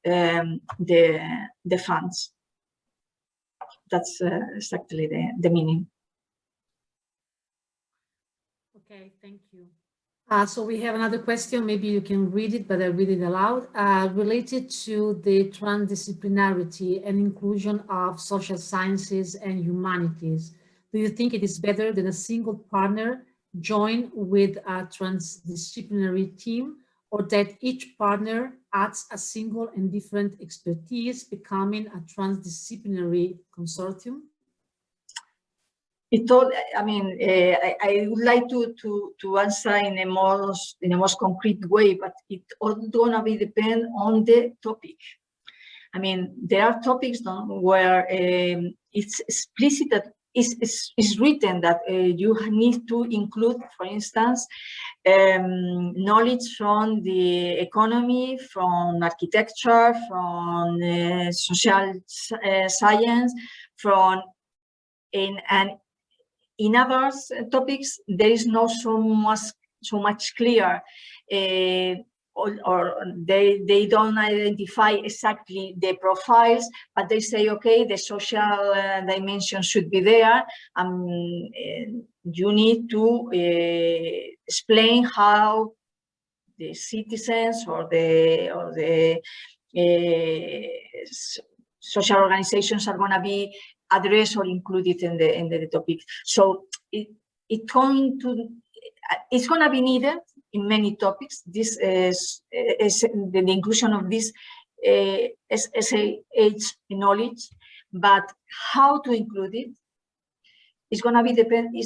the funds. That's exactly the meaning. Okay, thank you. So we have another question. Maybe you can read it, but I'll read it aloud. Related to the transdisciplinarity and inclusion of social sciences and humanities, do you think it is better that a single partner join with a transdisciplinary team, or that each partner adds a single and different expertise, becoming a transdisciplinary consortium? I would like to answer in a most concrete way, but it all gonna be depend on the topic. I mean, there are topics where it's explicit that is written that you need to include, for instance, knowledge from the economy, from architecture, from social science, and in other topics there is not so much clear, or they don't identify exactly the profiles, but they say, okay, the social dimension should be there. You need to explain how the citizens or the social organizations are going to be addressed or included in the topic. So it's going to be needed in many topics. This is the inclusion of this SAH knowledge, but how to include it is going to depend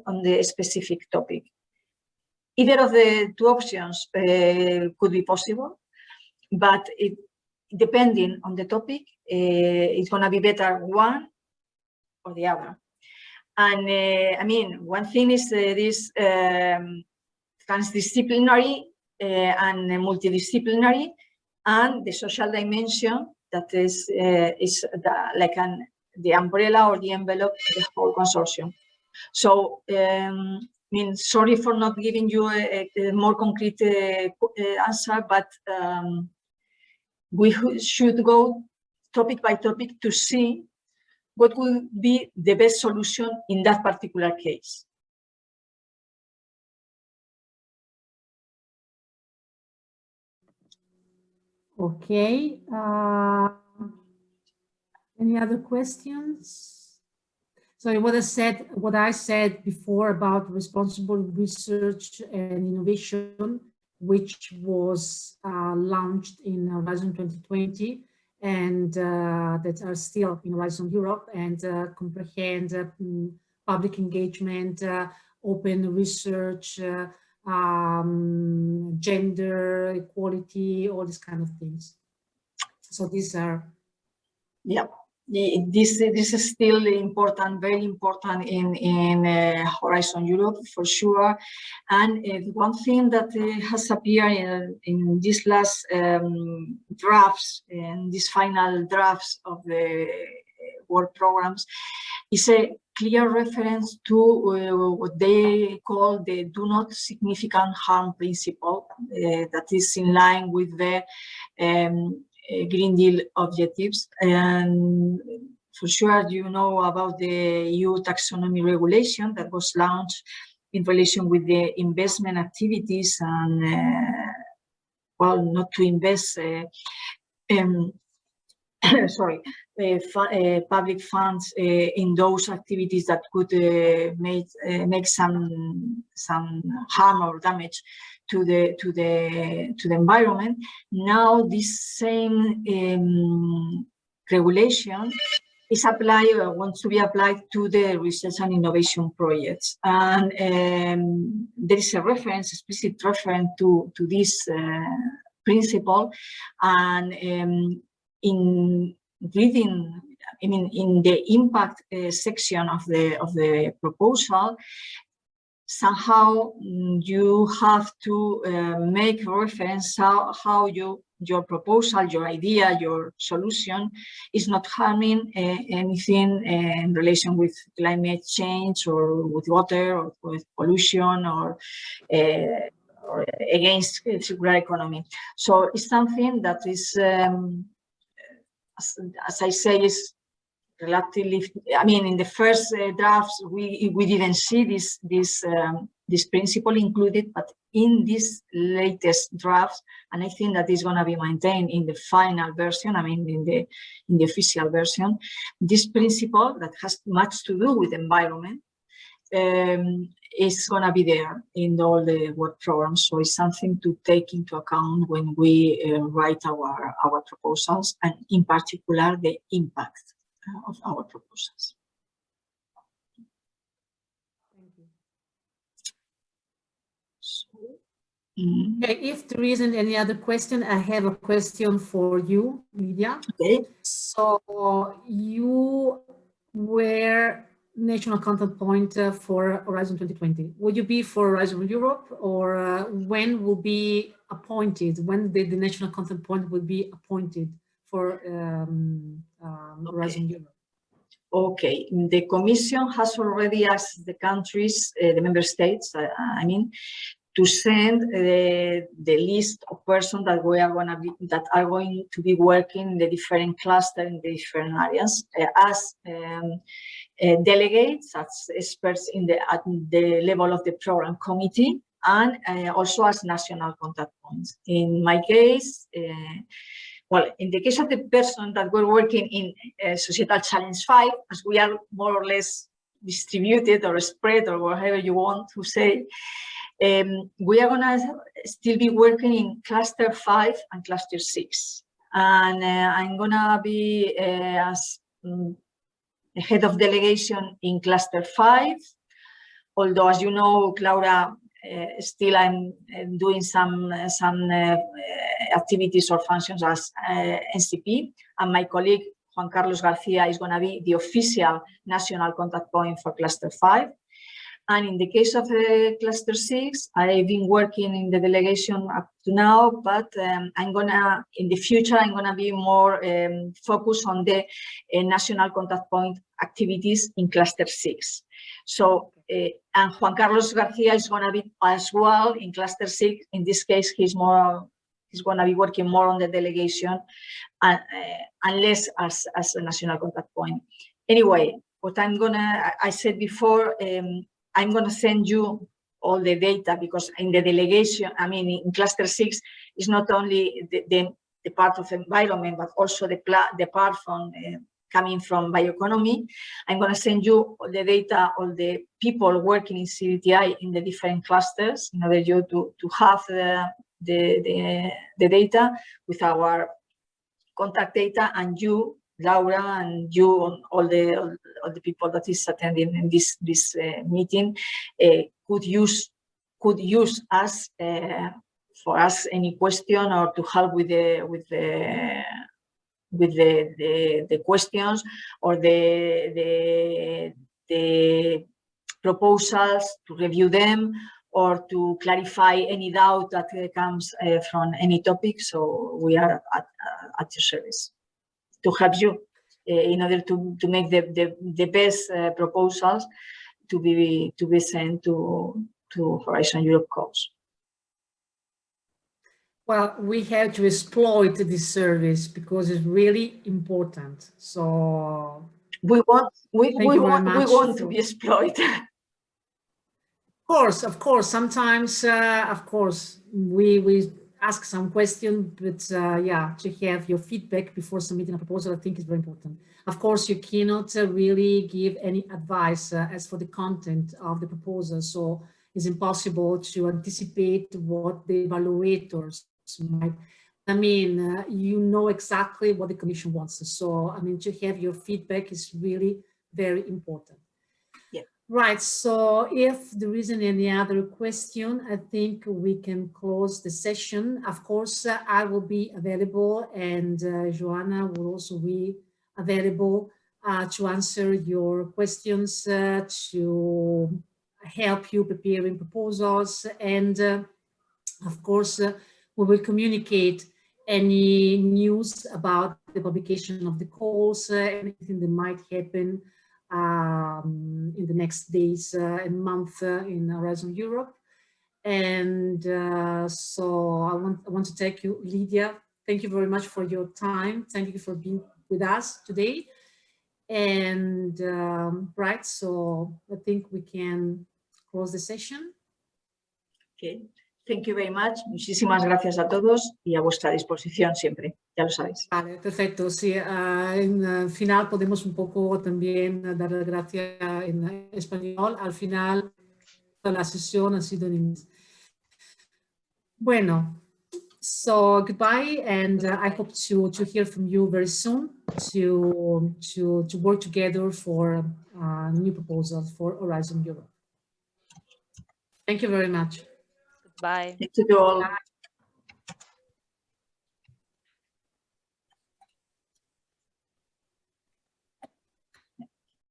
on the specific topic. Either of the two options could be possible, but depending on the topic, it's going to be better one or the other. And one thing is this transdisciplinary and multidisciplinary, and the social dimension that is the umbrella or the envelope of the whole consortium. So, sorry for not giving you a more concrete answer, but we should go topic by topic to see what would be the best solution in that particular case. Okay. Any other questions? So what I said before about responsible research and innovation, which was launched in Horizon 2020, and that are still in Horizon Europe, and comprehend public engagement, open research, gender equality, all these kind of things. So these are... Yeah, this is still important, very important in Horizon Europe for sure. And one thing that has appeared in these last drafts, and these final drafts of the work programs, is a clear reference to what they call the do not significant harm principle, that is in line with the Green Deal objectives. And for sure, you know about the EU taxonomy regulation that was launched in relation with the investment activities and, well, not to invest, public funds in those activities that could make some harm or damage to the environment. Now this same regulation is applied, wants to be applied to the research and innovation projects, and there is a reference, explicit reference to this principle. And in reading, I mean, in the impact section of the proposal, somehow you have to make reference how your proposal, your idea, your solution is not harming anything in relation with climate change or with water or with pollution or against circular economy. So it's something that is, as I say, is relatively, I mean, in the first drafts, we didn't see this principle included, but in this latest draft, and I think that is going to be maintained in the final version, I mean, in the official version, this principle that has much to do with environment is going to be there in all the work programs. So it's something to take into account when we write our proposals, and in particular, the impact of our proposals. Thank you. Okay, if there isn't any other question, I have a question for you, Lydia. Okay. So you were national contact point for Horizon 2020. Would you be for Horizon Europe, or when will be appointed? When the national contact point will be appointed for Horizon Europe? Okay, the Commission has already asked the countries, the member states, I mean, to send the list of persons that are going to be working in the different clusters in the different areas as delegates, as experts at the level of the program committee, and also as national contact points. In my case, well, in the case of the person that we're working in Societal Challenge 5, as we are more or less distributed or spread or whatever you want to say, we are going to still be working in Cluster 5 and Cluster 6. And I'm going to be as head of delegation in Cluster 5, although, as you know, Laura, still I'm doing some activities or functions as NCP, and my colleague Juan Carlos Garcia is going to be the official national contact point for Cluster 5. And in the case of Cluster 6, I've been working in the delegation up to now, but in the future, I'm gonna be more focused on the national contact point activities in Cluster 6. So, and Juan Carlos Garcia is gonna be as well in Cluster 6. In this case, he's gonna be working more on the delegation, unless as a national contact point. Anyway, what I said before, I'm going to send you all the data, because in the delegation, I mean, in Cluster 6, is not only the part of environment, but also the part from coming from bioeconomy. I'm going to send you all the data, all the people working in CDTI in the different clusters, in order you to have the data with our contact data, and you, Laura, and you, all the people that is attending in this meeting, could use us for us any question or to help with the with the questions or the proposals, to review them, or to clarify any doubt that comes from any topic. So we are at your service to help you in order to make the best proposals to be sent to Horizon Europe calls. Well, we have to exploit this service because it's really important. So we want to be exploited. Of course. Sometimes, of course, we ask some questions, but yeah, to have your feedback before submitting a proposal, I think is very important. Of course, you cannot really give any advice as for the content of the proposal, so it's impossible to anticipate what the evaluators might. I mean, you know exactly what the Commission wants. So, I mean, to have your feedback is really very important. Yeah. Right. So if there isn't any other question, I think we can close the session. Of course, I will be available, and Joanna will also be available to answer your questions, to help you preparing proposals, and of course, we will communicate any news about the publication of the calls, anything that might happen in the next days and month in Horizon Europe. And so I want to thank you, Lydia. Thank you very much for your time. Thank you for being with us today. And right, so I think we can close the session. Okay. Thank you very much. Muchísimas gracias a todos y a vuestra disposición siempre, ya lo sabéis. Vale, perfecto. Sí, en final podemos un poco también dar las gracias en español. Al final la sesión ha sido en inglés. Bueno, so goodbye, and I hope to hear from you very soon to work together for new proposals for Horizon Europe. Thank you very much. Bye. Thank you all. Bye.